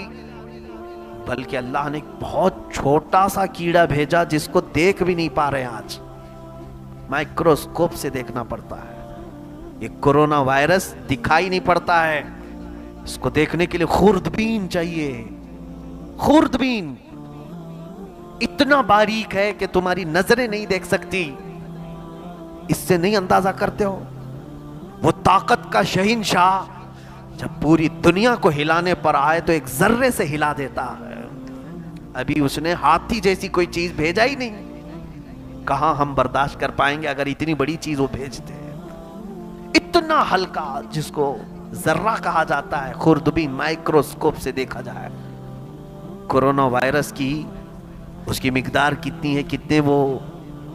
بلکہ اللہ نے بہت چھوٹا سا کیڑا بھیجا جس کو دیکھ بھی نہیں پا رہے. آج مائکروسکوپ سے دیکھنا پڑتا ہے. یہ کورونا وائرس دکھائی نہیں پڑتا ہے, اس کو دیکھنے کے لیے خوردبین چاہیے. خوردبین اتنا باریک ہے کہ تمہاری نظریں نہیں دیکھ سکتی. اس سے نہیں اندازہ کرتے ہو وہ طاقت کا شہنشاہ جب پوری دنیا کو ہلانے پر آئے تو ایک ذرے سے ہلا دیتا ہے. ابھی اس نے ہاتھی جیسی کوئی چیز بھیجا ہی نہیں. کہاں ہم برداشت کر پائیں گے اگر اتنی بڑی چیز وہ بھیجتے ہیں. اتنا ہلکا جس کو ذرہ کہا جاتا ہے, خوردبین مائکروسکوپ سے دیکھا جائے. کورونا وائرس کی اس کی مقدار کتنی ہے, کتنے وہ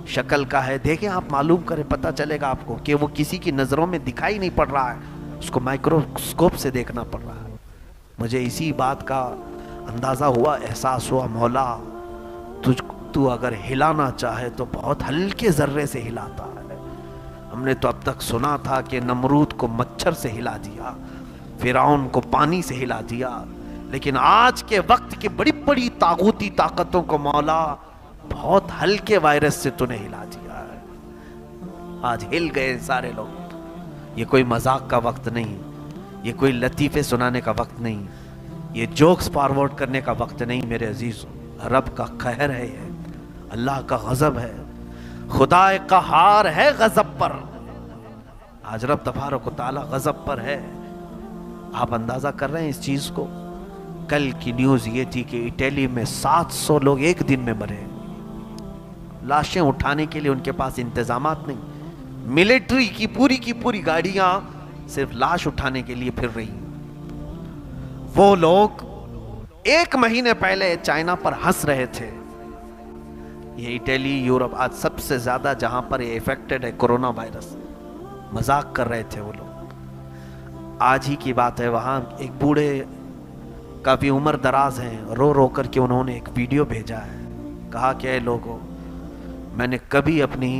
شکل کا ہے, دیکھیں آپ, معلوم کریں, پتہ چلے گا آپ کو کہ وہ کسی کی نظروں میں دکھائی نہیں پڑ رہا ہے, اس کو مائکروسکوپ سے دیکھنا پڑ رہا ہے. مجھے اسی بات کا اندازہ ہوا, احساس ہوا, مولا تو اگر ہلانا چاہے تو بہت ہلکے ذرے سے ہلاتا ہے. ہم نے تو اب تک سنا تھا کہ نمرود کو مچھر سے ہلا دیا, فرعون کو پانی سے ہلا دیا, لیکن آج کے وقت کی بڑی بڑی طاغوتی طاقتوں کو مولا بہت ہلکے وائرس سے تو نے ہلا دیا ہے. آج ہل گئے سارے لوگ. یہ کوئی مذاق کا وقت نہیں, یہ کوئی لطیفے سنانے کا وقت نہیں, یہ جوکس فارورڈ کرنے کا وقت نہیں میرے عزیزوں. رب کا قہر ہے, یہ اللہ کا غضب ہے, خدا قہار ہے غضب پر. آج رب تبارک و تعالی غضب پر ہے. آپ اندازہ کر رہے ہیں اس چیز کو. کل کی نیوز یہ تھی کہ اٹلی میں 700 لوگ ایک دن میں مرے. لاشیں اٹھانے کے لیے ان کے پاس انتظامات نہیں. ملٹری کی پوری گاڑیاں صرف لاش اٹھانے کے لیے پھر رہی. وہ لوگ 1 مہینے پہلے چائنا پر ہنس رہے تھے. یہ اٹلی, یورپ آج سب سے زیادہ جہاں پر یہ افیکٹڈ ہے کورونا وائرس, مذاق کر رہے تھے وہ لوگ. آج ہی کی بات ہے, وہاں ایک بوڑھے کافی عمر دراز ہیں, رو رو کر کے انہوں نے ایک ویڈیو بھیجا ہے. کہا کہ اے لوگوں, میں نے کبھی اپنی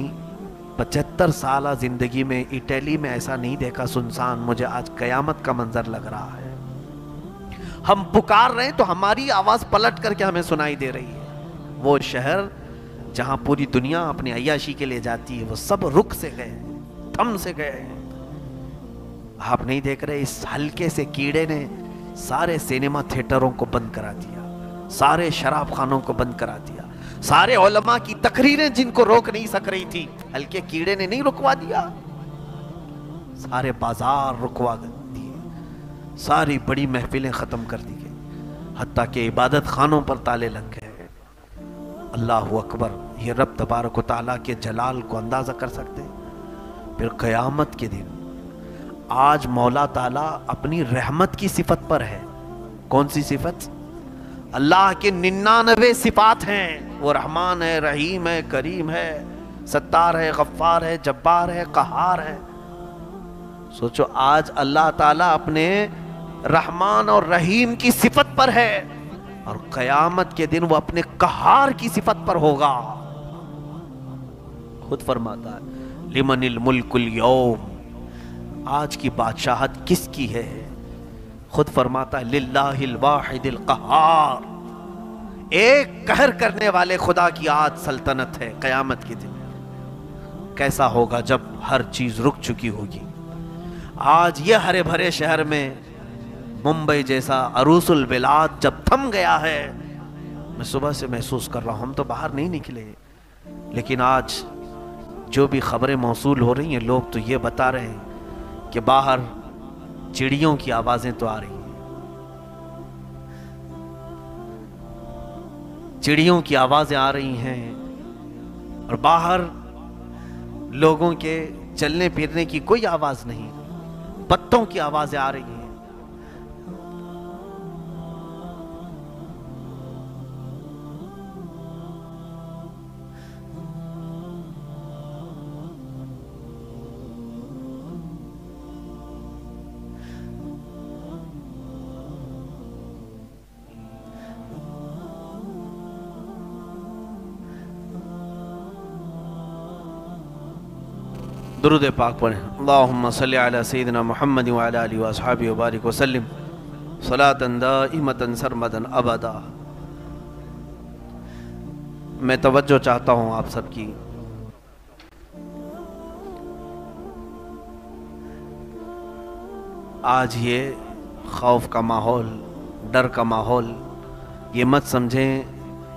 75 سالہ زندگی میں اٹلی میں ایسا نہیں دیکھا سنسان. مجھے آج قیامت کا منظر لگ رہا ہے. ہم پکار رہے ہیں تو ہماری آواز پلٹ کر کے ہمیں سنائی دے رہی ہے. وہ شہر جہاں پوری دنیا اپنی عیاشی کے لیے جاتی ہے, وہ سب رک سے گئے, تھم سے گئے. آپ نہیں دیکھ رہے, اس ہلکے سے کیڑے نے سارے سینما تھیٹروں کو بند کرا دیا, سارے شراب خانوں کو بند کرا دیا, سارے علماء کی تقریریں جن کو روک نہیں سک رہی تھی, ہلکے کیڑے نے نہیں رکوا دیا. سارے بازار رکوا دیے, ساری بڑی محفلیں ختم کر دی گئی, حتیٰ کہ عبادت خانوں پر تالے لگ گئے. اللہ اکبر، یہ رب تبارک و تعالیٰ کے جلال کو اندازہ کر سکتے ہیں؟ پھر قیامت کے دن آج مولا تعالیٰ اپنی رحمت کی صفت پر ہے. کون سی صفت؟ اللہ کے 99 صفات ہیں. وہ رحمان ہے، رحیم ہے، کریم ہے، ستار ہے، غفار ہے، جبار ہے، قہار ہے. سوچو آج اللہ تعالیٰ اپنے رحمان اور رحیم کی صفت پر ہے، اور قیامت کے دن وہ اپنے قہار کی صفت پر ہوگا. خود فرماتا ہے لمن الملک اليوم، آج کی بادشاہت کس کی ہے؟ خود فرماتا ہے للہ الواحد القہار، ایک قہر کرنے والے خدا کی آج سلطنت ہے. قیامت کے دن کیسا ہوگا جب ہر چیز رک چکی ہوگی. آج یہ ہرے بھرے شہر میں ممبئی جیسا عروس البلاد جب تھم گیا ہے، میں صبح سے محسوس کر رہا ہوں، ہم تو باہر نہیں نکلے، لیکن آج جو بھی خبریں موصول ہو رہی ہیں لوگ تو یہ بتا رہے ہیں کہ باہر چڑیوں کی آوازیں تو آ رہی ہیں، چڑیوں کی آوازیں آ رہی ہیں، اور باہر لوگوں کے چلنے پھرنے کی کوئی آواز نہیں، پتوں کی آوازیں آ رہی ہیں. درود پاک پڑھیں. اللہم صلی علی سیدنا محمد وعلی آلہ واصحابہ وبارک وسلم صلاۃ دائمۃ سرمدا ابدا. میں توجہ چاہتا ہوں آپ سب کی. آج یہ خوف کا ماحول، ڈر کا ماحول، یہ مت سمجھیں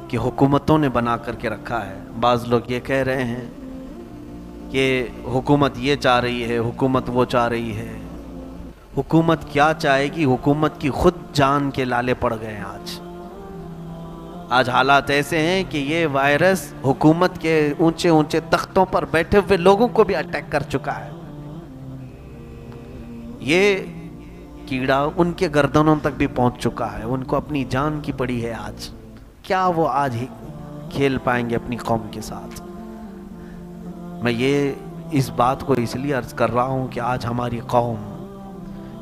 کہ حکومتوں نے بنا کر کے رکھا ہے. بعض لوگ یہ کہہ رہے ہیں کہ حکومت یہ چاہ رہی ہے، حکومت وہ چاہ رہی ہے. حکومت کیا چاہے گی؟ حکومت کی خود جان کے لالے پڑ گئے ہیں. آج حالات ایسے ہیں کہ یہ وائرس حکومت کے اونچے اونچے تختوں پر بیٹھے ہوئے لوگوں کو بھی اٹیک کر چکا ہے. یہ کیڑا ان کے گردنوں تک بھی پہنچ چکا ہے، ان کو اپنی جان کی پڑی ہے. آج کیا وہ آج ہی کھیل پائیں گے اپنی قوم کے ساتھ؟ میں یہ اس بات کو اس لیے عرض کر رہا ہوں کہ آج ہماری قوم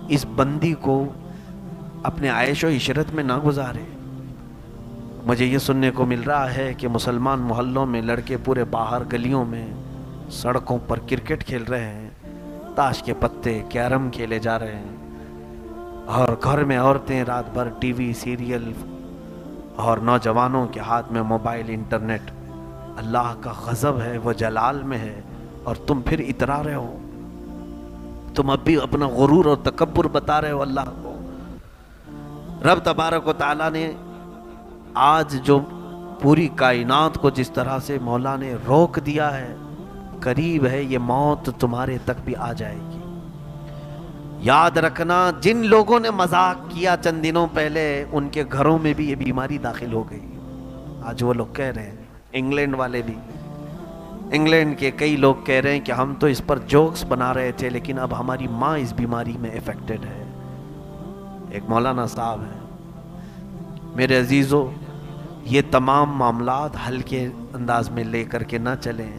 اس بندی کو اپنے عیش و عشرت میں نہ گزارے. مجھے یہ سننے کو مل رہا ہے کہ مسلمان محلوں میں لڑکے پورے باہر گلیوں میں سڑکوں پر کرکٹ کھیل رہے ہیں، تاش کے پتے، کیرم کھیلے جا رہے ہیں، اور گھر میں عورتیں رات بھر ٹی وی سیریل، اور نوجوانوں کے ہاتھ میں موبائل، انٹرنیٹ. اللہ کا غضب ہے، وہ جلال میں ہے، اور تم پھر اترا رہے ہو. تم اب بھی اپنا غرور اور تکبر بتا رہے ہو اللہ کو. رب تبارک و تعالیٰ نے آج جو پوری کائنات کو جس طرح سے مولا نے روک دیا ہے، قریب ہے یہ موت تمہارے تک بھی آ جائے گی. یاد رکھنا جن لوگوں نے مذاق کیا چند دنوں پہلے، ان کے گھروں میں بھی یہ بیماری داخل ہو گئی. آج وہ لوگ کہہ رہے ہیں، انگلینڈ والے بھی، انگلینڈ کے کئی لوگ کہہ رہے ہیں کہ ہم تو اس پر جوکس بنا رہے تھے، لیکن اب ہماری ماں اس بیماری میں افیکٹڈ ہے. ایک مولانا صاحب ہیں. میرے عزیزو، یہ تمام معاملات ہلکے انداز میں لے کر کے نہ چلیں.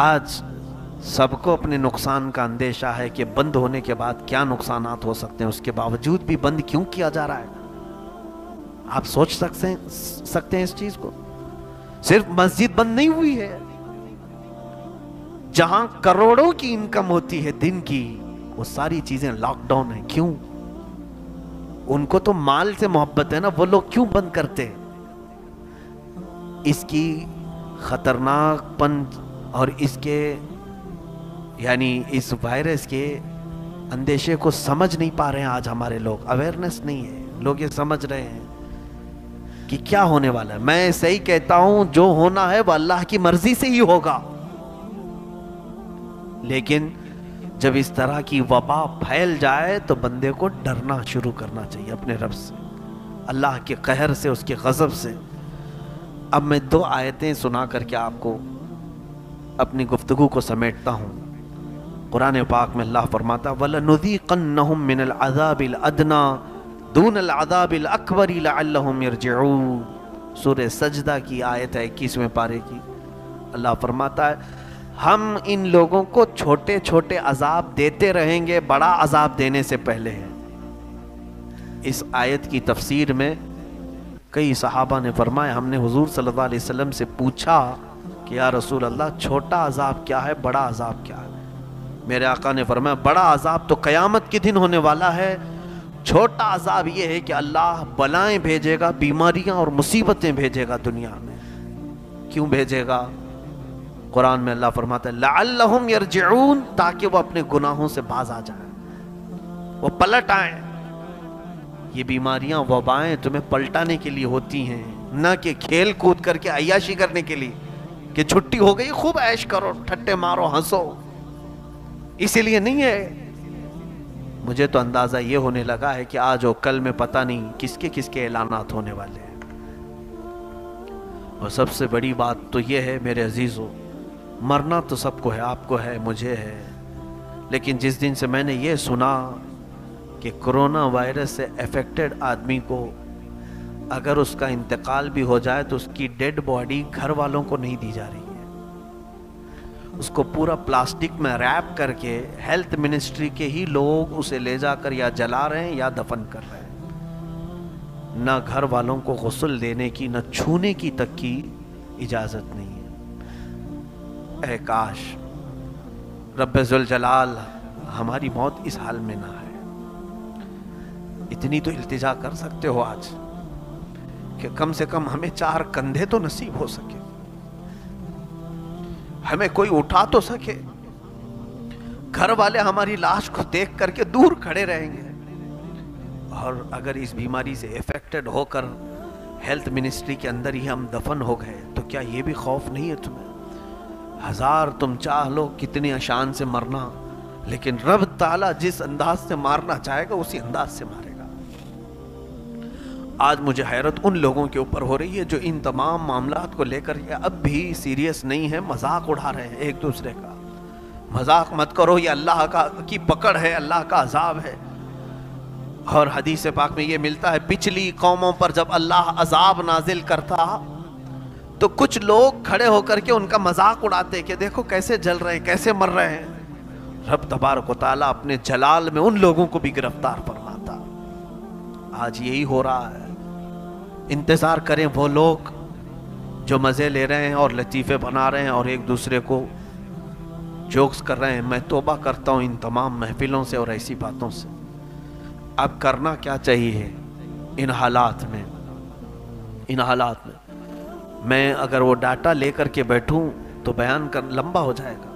آج سب کو اپنے نقصان کا اندیشہ ہے کہ بند ہونے کے بعد کیا نقصانات ہو سکتے ہیں، اس کے باوجود بھی بند کیوں کیا جا رہا ہے؟ آپ سوچ سکتے ہیں اس چیز کو؟ صرف مسجد بند نہیں ہوئی ہے، جہاں کروڑوں کی انکم ہوتی ہے دن کی، وہ ساری چیزیں لاک ڈاؤن ہیں. کیوں؟ ان کو تو مال سے محبت ہے نا، وہ لوگ کیوں بند کرتے؟ اس کی خطرناک پن اور اس کے یعنی اس وائرس کے اندیشے کو سمجھ نہیں پا رہے ہیں آج ہمارے لوگ. اویئرنس نہیں ہے. لوگ یہ سمجھ رہے ہیں کہ کیا ہونے والا ہے. میں صحیح کہتا ہوں، جو ہونا ہے وہ اللہ کی مرضی سے ہی ہوگا، لیکن جب اس طرح کی وبا پھیل جائے تو بندے کو ڈرنا شروع کرنا چاہیے اپنے رب سے، اللہ کے قہر سے، اس کے غضب سے. اب میں 2 آیتیں سنا کر کے آپ کو اپنی گفتگو کو سمیٹتا ہوں۔ قرآن پاک میں اللہ فرماتا وَلَنُذِيقَنَّهُم مِّنَ الْعَذَابِ الْأَدْنَىٰ دُونَ الْعَذَابِ الْأَكْبَرِ لَعَلَّهُمْ يَرْجِعُونَ۔ سورہ سجدہ کی آیت ہے 21ویں پارے کی۔ اللہ فرماتا ہے ہم ان لوگوں کو چھوٹے چھوٹے عذاب دیتے رہیں گے، بڑا عذاب دینے سے پہلے۔ اس آیت کی تفسیر میں کئی صحابہ نے فرمایا ہم نے حضور صلی اللہ علیہ وسلم سے پوچھا کہ یا رسول اللہ چھوٹا عذاب کیا ہے، بڑا عذاب کیا ہے؟ میرے آقا نے فرمایا بڑا عذاب تو قیامت کے دن ہونے والا ہے، چھوٹا عذاب یہ ہے کہ اللہ بلائیں بھیجے گا، بیماریاں اور مصیبتیں بھیجے گا دنیا میں۔ کیوں بھیجے گا؟ قرآن میں اللہ فرماتا ہے لعلہم یرجعون، تاکہ وہ اپنے گناہوں سے باز آ جائیں، وہ پلٹ آئیں۔ یہ بیماریاں وبائیں تمہیں پلٹانے کے لیے ہوتی ہیں، نہ کہ کھیل کود کر کے عیاشی کرنے کے لیے کہ چھٹی ہو گئی خوب عیش کرو، ٹھٹے مارو، ہنسو، اسی لیے نہیں ہے۔ مجھے تو اندازہ یہ ہونے لگا ہے کہ آج و کل میں پتہ نہیں کس کے اعلانات ہونے والے ہیں۔ اور سب سے بڑی بات تو یہ ہے میرے عزیزو، مرنا تو سب کو ہے، آپ کو ہے، مجھے ہے، لیکن جس دن سے میں نے یہ سنا کہ کرونا وائرس سے افیکٹڈ آدمی کو اگر اس کا انتقال بھی ہو جائے تو اس کی ڈیڈ باڈی گھر والوں کو نہیں دی جا رہی ہے، اس کو پورا پلاسٹک میں ریپ کر کے ہیلتھ منسٹری کے ہی لوگ اسے لے جا کر یا جلا رہے ہیں یا دفن کر رہے ہیں۔ نہ گھر والوں کو غسل دینے کی، نہ چھونے کی تک کی اجازت نہیں ہے۔ اے کاش رب ذوالجلال ہماری موت اس حال میں نہ ہے۔ اتنی تو التجا کر سکتے ہو آج کہ کم سے کم ہمیں 4 کندھے تو نصیب ہو سکے، ہمیں کوئی اٹھا تو سکے، گھر والے ہماری لاش کو دیکھ کر کے دور کھڑے رہیں گے۔ اور اگر اس بیماری سے افیکٹڈ ہو کر ہیلتھ منسٹری کے اندر ہی ہم دفن ہو گئے تو کیا یہ بھی خوف نہیں ہے تمہیں؟ 1000 تم چاہ لو کتنی آسان سے مرنا، لیکن رب تعالیٰ جس انداز سے مارنا چاہے گا اسی انداز سے مارے گا۔ آج مجھے حیرت ان لوگوں کے اوپر ہو رہی ہے جو ان تمام معاملات کو لے کر اب بھی سیریس نہیں ہے، مذاق اڑا رہے ہیں ایک دوسرے کا۔ مذاق مت کرو، یہ اللہ کی پکڑ ہے، اللہ کا عذاب ہے۔ اور حدیث پاک میں یہ ملتا ہے پچھلی قوموں پر جب اللہ عذاب نازل کرتا تو کچھ لوگ کھڑے ہو کر کے ان کا مذاق اڑاتے کہ دیکھو کیسے جل رہے ہیں، کیسے مر رہے ہیں۔ رب تبارک و تعالیٰ اپنے جلال میں ان لوگوں کو بھی گرفتار فرماتا۔ آج یہی ہو رہا ہے۔ انتظار کریں وہ لوگ جو مزے لے رہے ہیں اور لطیفے بنا رہے ہیں اور ایک دوسرے کو جوکس کر رہے ہیں۔ میں توبہ کرتا ہوں ان تمام محفلوں سے اور ایسی باتوں سے۔ اب کرنا کیا چاہیے ان حالات میں؟ میں اگر وہ ڈاٹا لے کر کے بیٹھوں تو بیان لمبا ہو جائے گا۔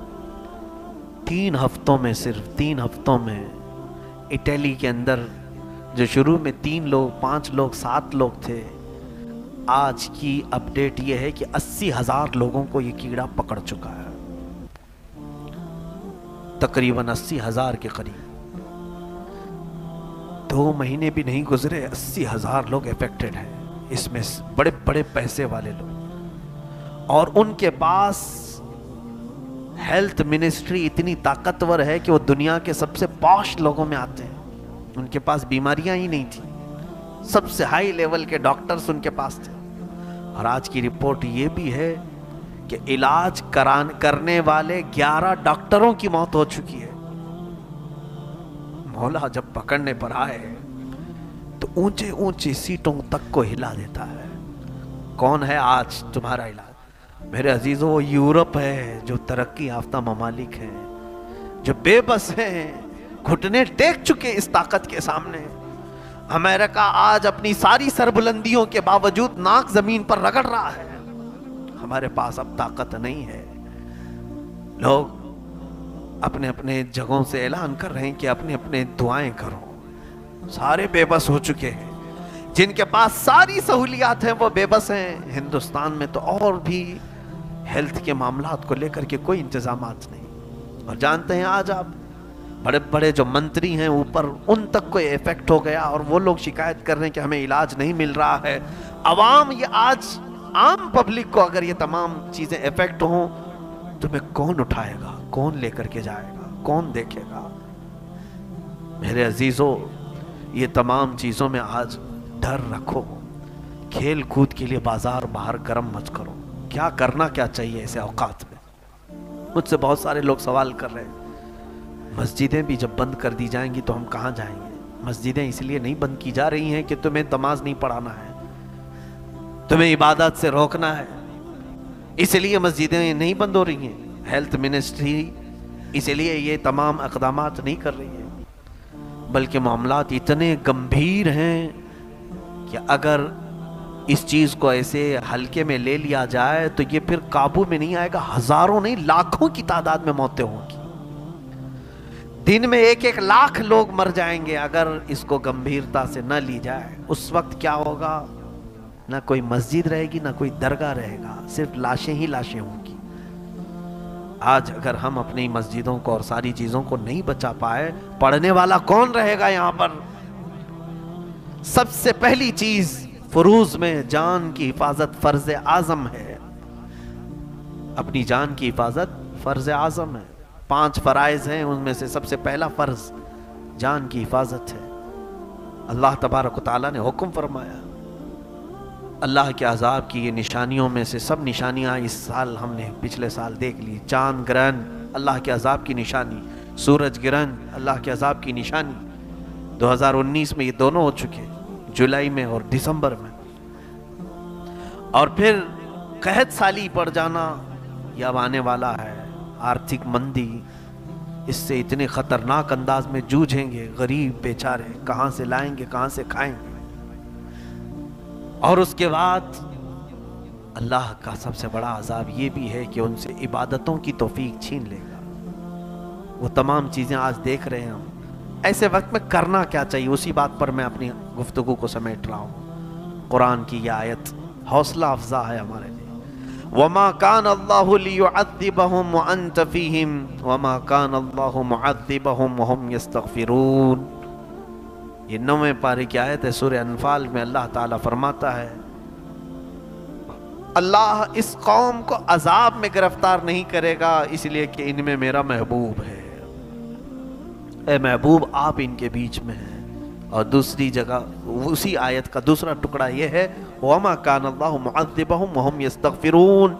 3 ہفتوں میں، صرف 3 ہفتوں میں اٹلی کے اندر جو شروع میں 3 لوگ، 5 لوگ، 7 لوگ تھے، آج کی اپڈیٹ یہ ہے کہ 80,000 لوگوں کو یہ کیڑا پکڑ چکا ہے، تقریباً 80,000 کے قریب۔ 2 مہینے بھی نہیں گزرے 80,000 لوگ افیکٹڈ ہیں، اس میں بڑے بڑے پیسے والے لوگ، اور ان کے پاس ہیلتھ منسٹری اتنی طاقتور ہے کہ وہ دنیا کے سب سے پاش لوگوں میں آتے ہیں۔ ان کے پاس بیماریاں ہی نہیں تھیں، سب سے ہائی لیول کے ڈاکٹرز ان کے پاس تھے۔ اور آج کی رپورٹ یہ بھی ہے کہ علاج کرنے والے 11 ڈاکٹروں کی موت ہو چکی ہے۔ مولا جب پکڑنے پر آئے تو اونچے اونچی سیٹوں تک کو ہلا دیتا ہے۔ کون ہے آج تمہارا علاج؟ میرے عزیزوں، وہ یورپ ہے جو ترقی یافتہ ممالک ہیں، جو بے بس ہیں، گھٹنے ٹیک چکے اس طاقت کے سامنے۔ امریکہ آج اپنی ساری سربلندیوں کے باوجود ناک زمین پر رگڑ رہا ہے۔ ہمارے پاس اب طاقت نہیں ہے۔ لوگ اپنے اپنے جگہوں سے اعلان کر رہے ہیں کہ اپنے اپنے دعائیں کرو۔ سارے بے بس ہو چکے ہیں، جن کے پاس ساری سہولیات ہیں وہ بے بس ہیں۔ ہندوستان میں تو اور بھی ہیلتھ کے معاملات کو لے کر کے کوئی انتظامات نہیں۔ اور جانتے ہیں آج آپ بڑے بڑے جو منتری ہیں اوپر، ان تک کوئی ایفیکٹ ہو گیا اور وہ لوگ شکایت کر رہے ہیں کہ ہمیں علاج نہیں مل رہا ہے۔ عوام یہ آج عام پبلک کو اگر یہ تمام چیزیں افیکٹ ہوں، تمہیں کون اٹھائے گا، کون لے کر کے جائے گا، کون دیکھے گا؟ میرے عزیزو، یہ تمام چیزوں میں آج ڈر رکھو، کھیل کود کے لیے بازار باہر گرم مت کرو۔ کیا کرنا کیا چاہیے ایسے اوقات میں؟ مجھ سے بہت سارے لوگ سوال کر رہے ہیں، مسجدیں بھی جب بند کر دی جائیں گی تو ہم کہاں جائیں گے؟ مسجدیں اس لیے نہیں بند کی جا رہی ہیں کہ تمہیں نماز نہیں پڑھانا ہے، تمہیں عبادت سے روکنا ہے، اس لیے مسجدیں نہیں بند ہو رہی ہیں۔ ہیلتھ منسٹری اس لیے یہ تمام اقدامات نہیں کر رہی ہے، بلکہ معاملات اتنے گمبھیر ہیں کہ اگر اس چیز کو ایسے ہلکے میں لے لیا جائے تو یہ پھر قابو میں نہیں آئے گا، ہزاروں نہیں لاکھوں کی تعداد میں موتیں ہوں گی، دن میں 1-1 لاکھ لوگ مر جائیں گے اگر اس کو گمبھیرتا سے نہ لی جائے۔ اس وقت کیا ہوگا؟ نہ کوئی مسجد رہے گی، نہ کوئی درگاہ رہے گا، صرف لاشیں ہی لاشیں ہوں گی۔ آج اگر ہم اپنی مسجدوں کو اور ساری چیزوں کو نہیں بچا پائے، پڑھنے والا کون رہے گا یہاں پر؟ سب سے پہلی چیز فروض میں جان کی حفاظت فرض اعظم ہے، اپنی جان کی حفاظت فرض اعظم ہے۔ 5 فرائض ہیں، ان میں سے سب سے پہلا فرض جان کی حفاظت ہے۔ اللہ تبارک و تعالیٰ نے حکم فرمایا، اللہ کے عذاب کی یہ نشانیوں میں سے سب نشانیاں اس سال ہم نے پچھلے سال دیکھ لی۔ چاند گرہن اللہ کے عذاب کی نشانی، سورج گرہن اللہ کے عذاب کی نشانی۔ 2019 میں یہ دونوں ہو چکے، جولائی میں اور دسمبر میں۔ اور پھر قحط سالی پڑ جانا یہ اب آنے والا ہے، آرتھک مندی، اس سے اتنے خطرناک انداز میں جوجھیں گے غریب بیچارے، کہاں سے لائیں گے، کہاں سے کھائیں گے؟ اور اس کے بعد اللہ کا سب سے بڑا عذاب یہ بھی ہے کہ ان سے عبادتوں کی توفیق چھین لے گا۔ وہ تمام چیزیں آج دیکھ رہے ہیں ہم۔ ایسے وقت میں کرنا کیا چاہیے، اسی بات پر میں اپنی گفتگو کو سمیٹ رہا ہوں۔ قرآن کی یہ آیت حوصلہ افزا ہے ہمارے لیے۔ وَمَا كَانَ اللَّهُ لِيُعَذِّبَهُمْ وَأَنْتَ فِيهِمْ وَمَا كَانَ اللَّهُ مُعَذِّبَهُمْ وَهُمْ يَسْتَغْفِرُونَ۔ یہ 9ویں پارے کی آیت ہے سورہ انفال میں۔ اللہ تعالیٰ فرماتا ہے، اللہ اس قوم کو عذاب میں گرفتار نہیں کرے گا اس لیے کہ ان میں میرا محبوب ہے۔ اے محبوب، آپ ان کے بیچ میں ہیں۔ اور دوسری جگہ اسی آیت کا دوسرا ٹکڑا یہ ہے، وَمَا كَانَ اللَّهُ مُعَذِّبَهُمْ وَهُمْ يَسْتَغْفِرُونَ،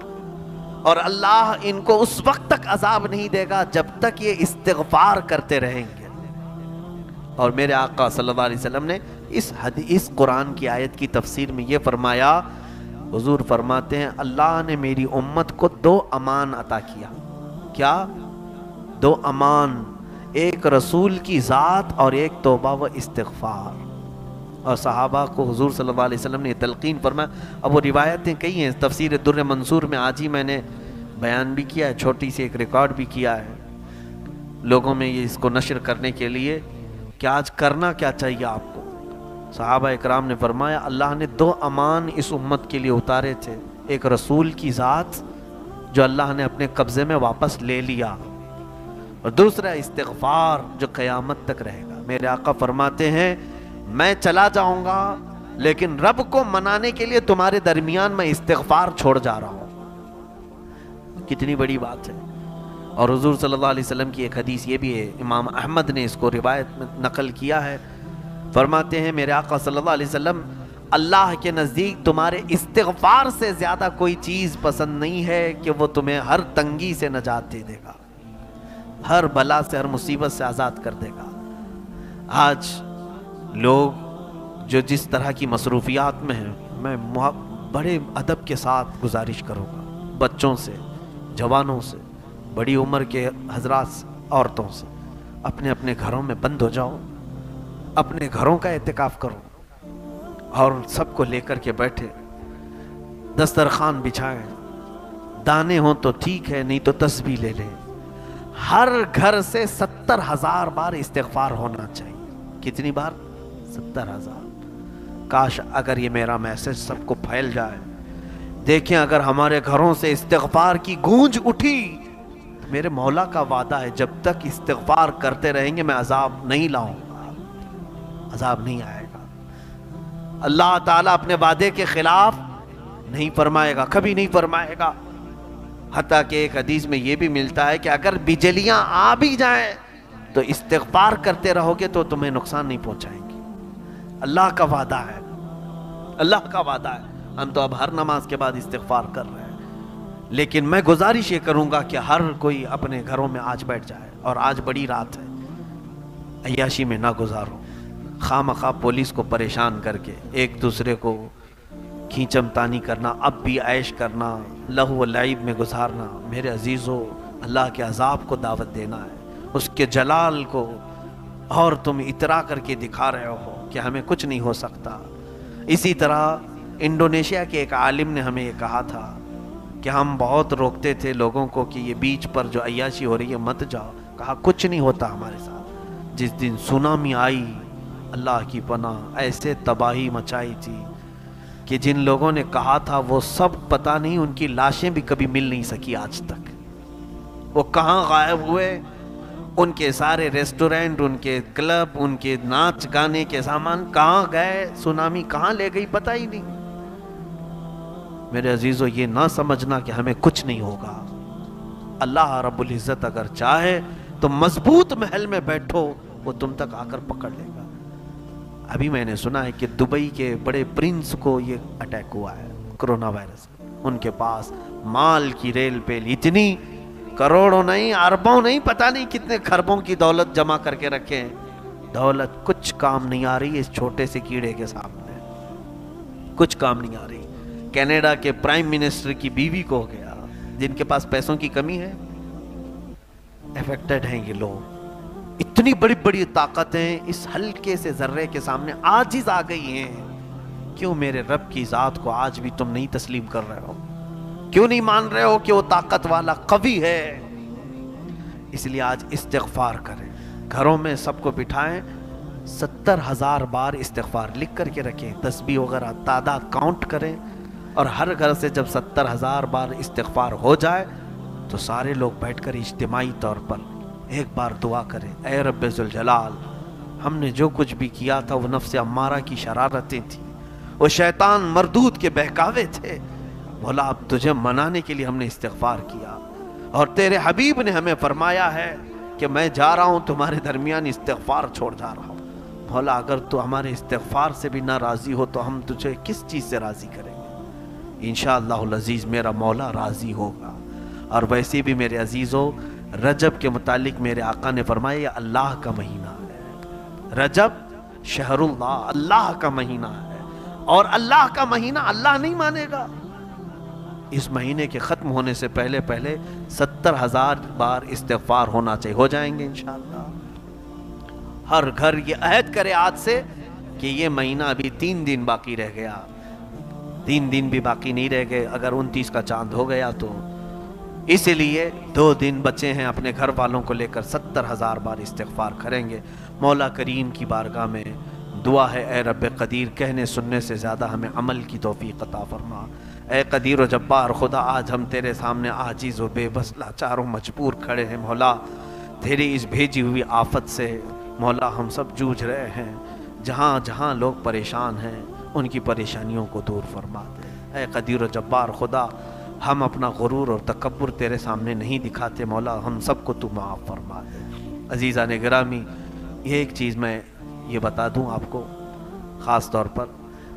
اور اللہ ان کو اس وقت تک عذاب نہیں دے گا جب تک یہ استغفار کرتے رہیں گے۔ اور میرے آقا صلی اللہ علیہ وسلم نے اس قرآن کی آیت کی تفسیر میں یہ فرمایا، حضور فرماتے ہیں اللہ نے میری امت کو 2 امان عطا کیا۔ کیا؟ 2 امان، ایک رسول کی ذات اور ایک توبہ و استغفار۔ اور صحابہ کو حضور صلی اللہ علیہ وسلم نے تلقین فرمایا۔ اب وہ روایتیں کئی ہیں، تفسیر در منصور میں آج ہی میں نے بیان بھی کیا ہے، چھوٹی سی ایک ریکارڈ بھی کیا ہے لوگوں میں یہ اس کو نشر کرنے کے لیے کہ آج کرنا کیا چاہیے آپ کو۔ صحابہ اکرام نے فرمایا اللہ نے 2 امان اس امت کے لیے اتارے تھے، ایک رسول کی ذات جو اللہ نے اپنے قبضے میں واپس لے لیا، اور دوسرا استغفار جو قیامت تک رہے گا۔ میرے آقا فرماتے ہیں میں چلا جاؤں گا لیکن رب کو منانے کے لیے تمہارے درمیان میں استغفار چھوڑ جا رہا ہوں۔ کتنی بڑی بات ہے۔ اور حضور صلی اللہ علیہ وسلم کی ایک حدیث یہ بھی ہے، امام احمد نے اس کو روایت میں نقل کیا ہے، فرماتے ہیں میرے آقا صلی اللہ علیہ وسلم اللہ کے نزدیک تمہارے استغفار سے زیادہ کوئی چیز پسند نہیں ہے کہ وہ تمہیں ہر تنگی سے نجات دے دے گا، ہر بلا سے، ہر مصیبت سے آزاد کر دے گا۔ آج لوگ جو جس طرح کی مصروفیات میں ہیں، میں بڑے ادب کے ساتھ گزارش کروں گا بچوں سے، جوانوں سے، بڑی عمر کے حضرات سے، عورتوں سے، اپنے اپنے گھروں میں بند ہو جاؤ، اپنے گھروں کا اعتکاف کرو اور سب کو لے کر کے بیٹھے، دسترخوان بچھائیں، دانے ہوں تو ٹھیک ہے نہیں تو تسبیح لے لیں۔ ہر گھر سے 70,000 بار استغفار ہونا چاہیے۔ کتنی بار؟ 70,000۔ کاش اگر یہ میرا میسج سب کو پھیل جائے۔ دیکھیں اگر ہمارے گھروں سے استغفار کی گونج اٹھی تو میرے مولا کا وعدہ ہے جب تک استغفار کرتے رہیں گے میں عذاب نہیں لاؤں گا، عذاب نہیں آئے گا۔ اللہ تعالیٰ اپنے وعدے کے خلاف نہیں فرمائے گا، کبھی نہیں فرمائے گا۔ حتیٰ کہ ایک حدیث میں یہ بھی ملتا ہے کہ اگر بجلیاں آ بھی جائیں تو استغفار کرتے رہو گے تو تمہیں نقصان نہیں پہنچائیں گی۔ اللہ کا وعدہ ہے، اللہ کا وعدہ ہے۔ ہم تو اب ہر نماز کے بعد استغفار کر رہے ہیں، لیکن میں گزارش یہ کروں گا کہ ہر کوئی اپنے گھروں میں آج بیٹھ جائے، اور آج بڑی رات ہے، عیاشی میں نہ گزارو، خواہ مخواہ پولیس کو پریشان کر کے ایک دوسرے کو کھینچم تانی کرنا، اب بھی عیش کرنا، لہو و لعب میں گزارنا، میرے عزیزو اللہ کے عذاب کو دعوت دینا ہے، اس کے جلال کو، اور تم اترا کر کے دکھا رہے ہو کہ ہمیں کچھ نہیں ہو سکتا۔ اسی طرح انڈونیشیا کے ایک عالم نے ہمیں یہ کہا تھا کہ ہم بہت روکتے تھے لوگوں کو کہ یہ بیچ پر جو عیاشی ہو رہی ہے مت جاؤ، کہا کچھ نہیں ہوتا ہمارے ساتھ۔ جس دن سونامی آئی، اللہ کی پناہ، ایسے تباہی مچائی تھی کہ جن لوگوں نے کہا تھا وہ سب پتہ نہیں ان کی لاشیں بھی کبھی مل نہیں سکی آج تک، وہ کہاں غائب ہوئے، ان کے سارے ریسٹورنٹ، ان کے کلب، ان کے ناچ گانے کے سامان کہاں گئے، سونامی کہاں لے گئی پتہ ہی نہیں۔ میرے عزیزو یہ نہ سمجھنا کہ ہمیں کچھ نہیں ہوگا، اللہ رب العزت اگر چاہے تو مضبوط محل میں بیٹھو، وہ تم تک آ کر پکڑ لے گا۔ ابھی میں نے سنا ہے کہ دبئی کے بڑے پرنس کو یہ اٹیک ہوا ہے، کرونا وائرس، ان کے پاس مال کی ریل پیل اتنی، کروڑوں نہیں، اربوں نہیں، پتہ نہیں کتنے خربوں کی دولت جمع کر کے رکھے ہیں، دولت کچھ کام نہیں آ رہی اس چھوٹے سے کیڑے کے سامنے، کچھ کام نہیں آ رہی۔ کینیڈا کے پرائم منسٹر کی بیوی کو ہو گیا، جن کے پاس پیسوں کی کمی ہے، افیکٹڈ ہیں یہ لوگ۔ اتنی بڑی بڑی طاقتیں اس ہلکے سے ذرے کے سامنے عاجز آ گئی ہیں۔ کیوں میرے رب کی ذات کو آج بھی تم نہیں تسلیم کر رہے ہو؟ کیوں نہیں مان رہے ہو کہ وہ طاقت والا قوی ہے؟ اس لیے آج استغفار کریں، گھروں میں سب کو بٹھائیں، 70,000 بار استغفار لکھ کر کے رکھیں، تسبیح وغیرہ تعداد کاؤنٹ کریں، اور ہر گھر سے جب 70,000 بار استغفار ہو جائے تو سارے لوگ بیٹھ کر اجتماعی طور پر ایک بار دعا کریں، اے رب ذوالجلال، ہم نے جو کچھ بھی کیا تھا وہ نفس امارہ کی شرارتیں تھیں، وہ شیطان مردود کے بہکاوے تھے، مولا اب تجھے منانے کے لیے ہم نے استغفار کیا، اور تیرے حبیب نے ہمیں فرمایا ہے کہ میں جا رہا ہوں تمہارے درمیان استغفار چھوڑ جا رہا ہوں، مولا اگر تو ہمارے استغفار سے بھی نہ راضی ہو تو ہم تجھے کس چیز سے راضی کریں گے؟ انشاءاللہ العزیز میرا مولا راضی ہوگا۔ اور ویسے بھی میرے عزیزو، رجب کے متعلق میرے آقا نے فرمایا یہ اللہ کا مہینہ ہے، رجب شہر اللہ، اللہ کا مہینہ ہے، اور اللہ کا مہینہ اللہ نہیں مانے گا۔ اس مہینے کے ختم ہونے سے پہلے 70,000 بار استغفار ہونا چاہیے، ہو جائیں گے انشاءاللہ۔ ہر گھر یہ عہد کرے آج سے کہ یہ مہینہ ابھی 3 دن باقی رہ گیا، 3 دن بھی باقی نہیں رہ گئے، اگر 29 کا چاند ہو گیا تو اسی لیے 2 دن بچے ہیں، اپنے گھر والوں کو لے کر 70,000 بار استغفار کریں گے۔ مولا کریم کی بارگاہ میں دعا ہے، اے رب قدیر، کہنے سننے سے زیادہ ہمیں عمل کی توفیق عطا فرما۔ اے قدیر و جبار خدا، آج ہم تیرے سامنے عاجز و بے بس لاچار و مجبور کھڑے ہیں، مولا تیری اس بھیجی ہوئی آفت سے مولا ہم سب جوجھ رہے ہیں، جہاں جہاں لوگ پریشان ہیں ان کی پریشانیوں کو دور فرما دے۔ اے قدیر و جبار خدا، ہم اپنا غرور اور تکبر تیرے سامنے نہیں دکھاتے، مولا ہم سب کو تو معاف فرما دے۔ عزیزان گرامی، یہ ایک چیز میں یہ بتا دوں آپ کو، خاص طور پر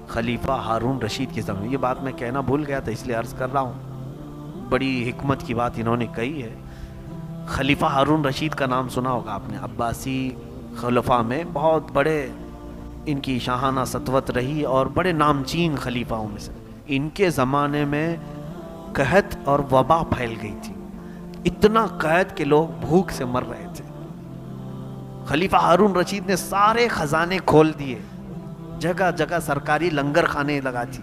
خلیفہ ہارون رشید کے زمانے، یہ بات میں کہنا بھول گیا تھا اس لیے عرض کر رہا ہوں، بڑی حکمت کی بات انہوں نے کہی ہے۔ خلیفہ ہارون رشید کا نام سنا ہوگا آپ نے، عباسی خلفاء میں بہت بڑے ان کی شاہانہ سطوت رہی اور بڑے نامچین خلیفاؤں میں سے۔ ان کے زمانے میں قحط اور وبا پھیل گئی تھی، اتنا قحط کہ لوگ بھوک سے مر رہے تھے۔ خلیفہ ہارون رشید نے سارے خزانے کھول دیے، جگہ جگہ سرکاری لنگر خانے لگا دی،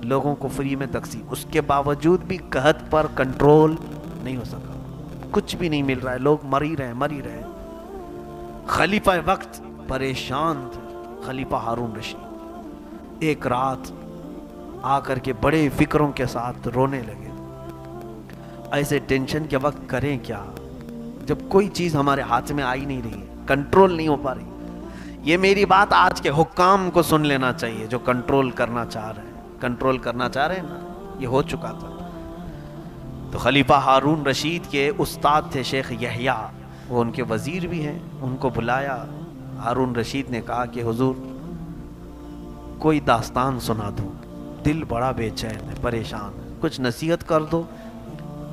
لوگوں کو فری میں تقسیم، اس کے باوجود بھی قحط پر کنٹرول نہیں ہو سکا، کچھ بھی نہیں مل رہا ہے، لوگ مر ہی رہے۔ خلیفہ وقت پریشان تھے، خلیفہ ہارون رشید ایک رات آ کر کے بڑے فکروں کے ساتھ رونے لگے۔ ایسے ٹینشن کے وقت کریں کیا جب کوئی چیز ہمارے ہاتھ میں آئی نہیں رہی، کنٹرول نہیں ہو پا رہی۔ یہ میری بات آج کے حکام کو سن لینا چاہیے جو کنٹرول کرنا چاہ رہے ہیں، کنٹرول کرنا چاہ رہے ہیں نا، یہ ہو چکا تھا۔ تو خلیفہ ہارون رشید کے استاد تھے شیخ یحییٰ، وہ ان کے وزیر بھی ہیں، ان کو بلایا۔ ہارون رشید نے کہا کہ حضور کوئی داستان سنا دو، دل بڑا بے چین ہے، پریشان ہے، کچھ نصیحت کر دو،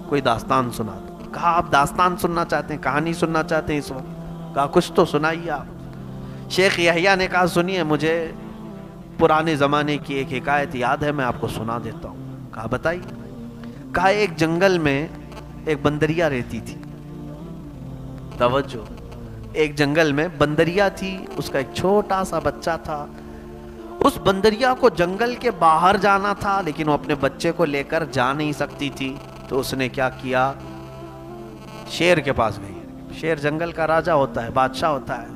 کوئی داستان سنا دو۔ کہا آپ داستان سننا چاہتے ہیں، کہانی سننا چاہتے ہیں اس وقت؟ کہا کچھ تو سنائیے آپ۔ شیخ یحییٰ نے کہا سنیے، مجھے پرانے زمانے کی ایک حکایت یاد ہے، میں آپ کو سنا دیتا ہوں۔ کہا بتائیے۔ کہا ایک جنگل میں ایک بندریا رہتی تھی، توجہ، ایک جنگل میں بندریا تھی، اس کا ایک چھوٹا سا بچہ تھا۔ اس بندریا کو جنگل کے باہر جانا تھا، لیکن وہ اپنے بچے کو لے کر جا نہیں سکتی تھی، تو اس نے کیا کیا، شیر کے پاس گئی۔ شیر جنگل کا راجا ہوتا ہے، بادشاہ ہوتا ہے۔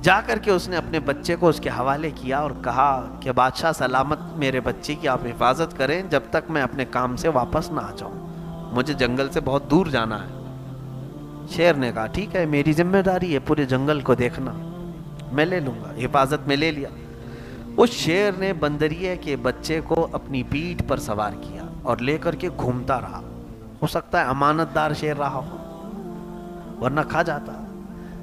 جا کر کے اس نے اپنے بچے کو اس کے حوالے کیا اور کہا کہ بادشاہ سلامت میرے بچے کی آپ حفاظت کریں جب تک میں اپنے کام سے واپس نہ آ جاؤں، مجھے جنگل سے بہت دور جانا ہے۔ شیر نے کہا ٹھیک ہے، میری ذمہ داری ہے پورے جنگل کو دیکھنا، میں لے لوں گا، حفاظت میں لے لیا۔ اس شیر نے بندریے کے بچے کو اپنی پیٹھ پر سوار کیا اور لے کر کے گھومتا رہا۔ ہو سکتا ہے امانت دار شیر رہا ہو، ورنہ کھا جاتا،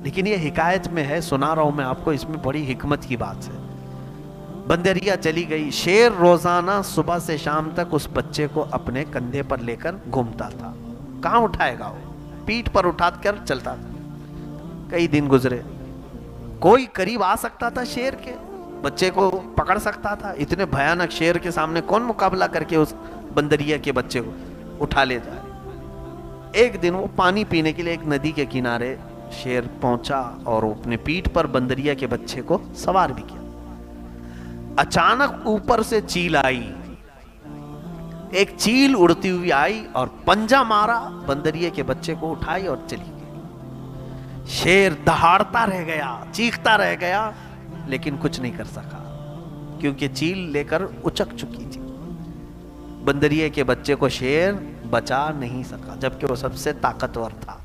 لیکن یہ حکایت میں ہے، سنا رہا ہوں میں آپ کو، اس میں بڑی حکمت کی بات ہے۔ بندریا چلی گئی، شیر روزانہ صبح سے شام تک اس بچے کو اپنے کندھے پر لے کر گھومتا تھا۔ کہاں اٹھائے گا وہ، پیٹھ پر اٹھا کر چلتا تھا۔ کئی دن گزرے، کوئی قریب آ سکتا تھا شیر کے، بچے کو پکڑ سکتا تھا؟ اتنے بھیانک شیر کے سامنے کون مقابلہ کر کے اس بندریا کے بچے کو اٹھا لے جائے؟ ایک دن وہ پانی پینے کے لیے ایک ندی کے کنارے شیر پہنچا اور اپنے پیٹھ پر بندریا کے بچے کو سوار بھی کیا۔ اچانک اوپر سے چیل آئی، ایک چیل اڑتی ہوئی آئی اور پنجہ مارا، بندریا کے بچے کو اٹھائی اور چلی گئی۔ شیر دہاڑتا رہ گیا، چیختا رہ گیا، لیکن کچھ نہیں کر سکا کیونکہ چیل لے کر اچک چکی تھی۔ بندریا کے بچے کو شیر بچا نہیں سکا، جبکہ وہ سب سے طاقتور تھا،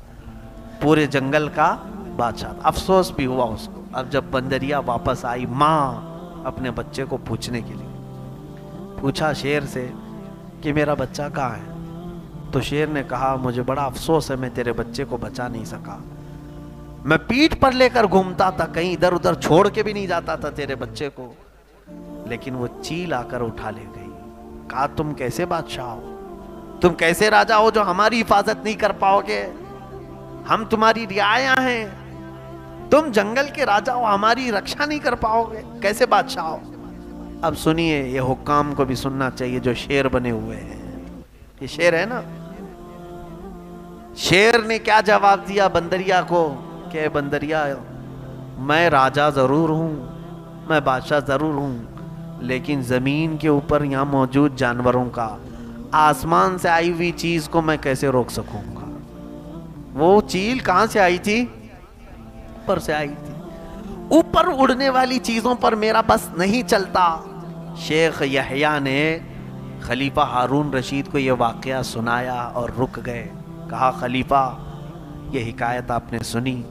پورے جنگل کا بادشاہ۔ افسوس بھی ہوا اس کو۔ اب جب بندریا واپس آئی، ماں اپنے بچے کو پوچھنے کے لیے پوچھا شیر سے کہ میرا بچہ کہاں ہے؟ تو شیر نے کہا مجھے بڑا افسوس ہے، میں تیرے بچے کو بچا نہیں سکا، میں پیٹھ پر لے کر گھومتا تھا، کہیں ادھر ادھر چھوڑ کے بھی نہیں جاتا تھا تیرے بچے کو، لیکن وہ چیل آ کر اٹھا لے گئی۔ کہا تم کیسے بادشاہ ہو، تم کیسے راجا ہو جو ہماری حفاظت نہیں کر پاؤ گے؟ ہم تمہاری رعایا ہیں، تم جنگل کے راجا ہو، ہماری رکشا نہیں کر پاؤ گے، کیسے بادشاہ ہو؟ اب سنیے، یہ حکام کو بھی سننا چاہیے جو شیر بنے ہوئے ہیں، یہ شیر ہے نا۔ شیر نے کیا جواب دیا بندریا کو کہ بندریا، میں راجا ضرور ہوں، میں بادشاہ ضرور ہوں، لیکن زمین کے اوپر یہاں موجود جانوروں کا، آسمان سے آئی ہوئی چیز کو میں کیسے روک سکوں گا؟ وہ چیل کہاں سے آئی تھی؟ اوپر سے آئی تھی، اوپر اڑنے والی چیزوں پر میرا بس نہیں چلتا۔ شیخ یحییٰ نے خلیفہ ہارون رشید کو یہ واقعہ سنایا اور رک گئے۔ کہا خلیفہ یہ حکایت آپ نے سنی؟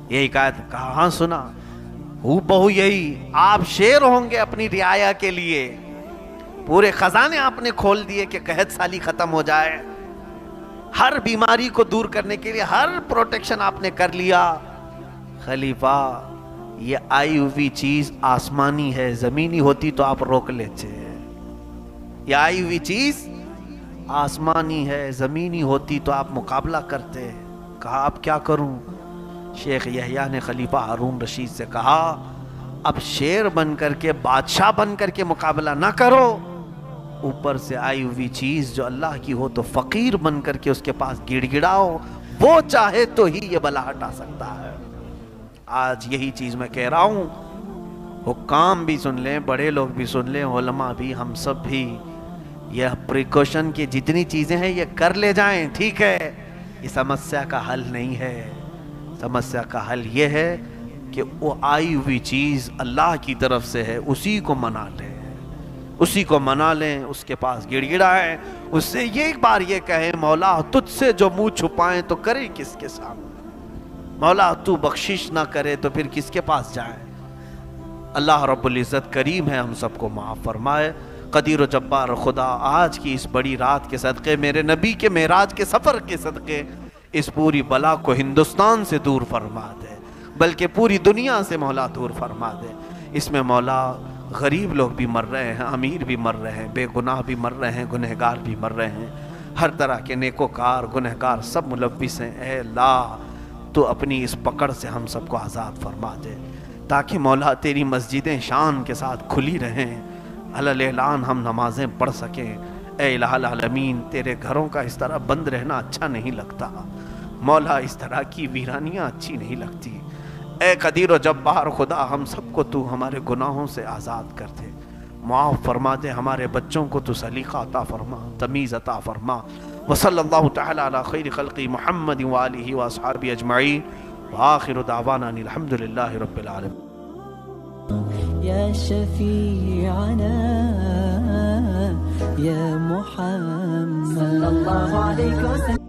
یہ حکایت کہاں سنا؟ ہو بہو یہی، آپ شیر ہوں گے اپنی رعایا کے لیے، پورے خزانے آپ نے کھول دیے کہ قحط سالی ختم ہو جائے، ہر بیماری کو دور کرنے کے لیے ہر پروٹیکشن آپ نے کر لیا۔ خلیفہ یہ آئی ہوئی چیز آسمانی ہے، زمینی ہوتی تو آپ روک لیتے، یہ آئی ہوئی چیز آسمانی ہے، زمینی ہوتی تو آپ مقابلہ کرتے۔ کہا اب کیا کروں؟ شیخ یحییٰ نے خلیفہ ہارون رشید سے کہا اب شیر بن کر کے، بادشاہ بن کر کے مقابلہ نہ کرو، اوپر سے آئی ہوئی چیز جو اللہ کی ہو تو فقیر بن کر کے اس کے پاس گڑ گڑاؤ، وہ چاہے تو ہی یہ بلا ہٹا سکتا ہے۔ آج یہی چیز میں کہہ رہا ہوں، حکام بھی سن لیں، بڑے لوگ بھی سن لیں، علماء بھی، ہم سب بھی، یہ پریکوشن کی جتنی چیزیں ہیں یہ کر لے جائیں، ٹھیک ہے؟ یہ سمسیا کا حل نہیں ہے، سمسیا کا حل یہ ہے کہ وہ آئی ہوئی چیز اللہ کی طرف سے ہے، اسی کو منا لیں، اسی کو منا لیں، اس کے پاس گڑ گڑائیں، اس سے یہ ایک بار یہ کہیں مولا تجھ سے جو منہ چھپائیں تو کرے کس کے سامنے، مولا تو بخشش نہ کرے تو پھر کس کے پاس جائیں؟ اللہ رب العزت کریم ہے، ہم سب کو معاف فرمائے۔ قدیر و جبار خدا آج کی اس بڑی رات کے صدقے، میرے نبی کے معراج کے سفر کے صدقے، اس پوری بلا کو ہندوستان سے دور فرما دے، بلکہ پوری دنیا سے مولا دور فرما دے۔ اس میں مولا غریب لوگ بھی مر رہے ہیں، امیر بھی مر رہے ہیں، بے گناہ بھی مر رہے ہیں، گنہگار بھی مر رہے ہیں، ہر طرح کے نیکوکار گنہگار سب ملوث ہیں۔ اے اللہ تو اپنی اس پکڑ سے ہم سب کو آزاد فرما دے، تاکہ مولا تیری مسجدیں شان کے ساتھ کھلی رہیں، علی اعلان ہم نمازیں پڑھ سکیں۔ اے الہ العالمین تیرے گھروں کا اس طرح بند رہنا اچھا نہیں لگتا مولا، اس طرح کی ویرانیاں اچھی نہیں لگتی۔ اے قدیر و جبار خدا ہم سب کو تو ہمارے گناہوں سے آزاد کر دے، معاف فرما دے، ہمارے بچوں کو تو سلیقہ عطا فرما، تمیز عطا فرما۔ وصلی اللہ تعالی علی خیر خلقی محمد وآلہ واصحابہ اجمعین، وآخر دعوانا الحمدللہ رب العالمین۔ يا شفيعنا يا محمد صلى الله عليه وسلم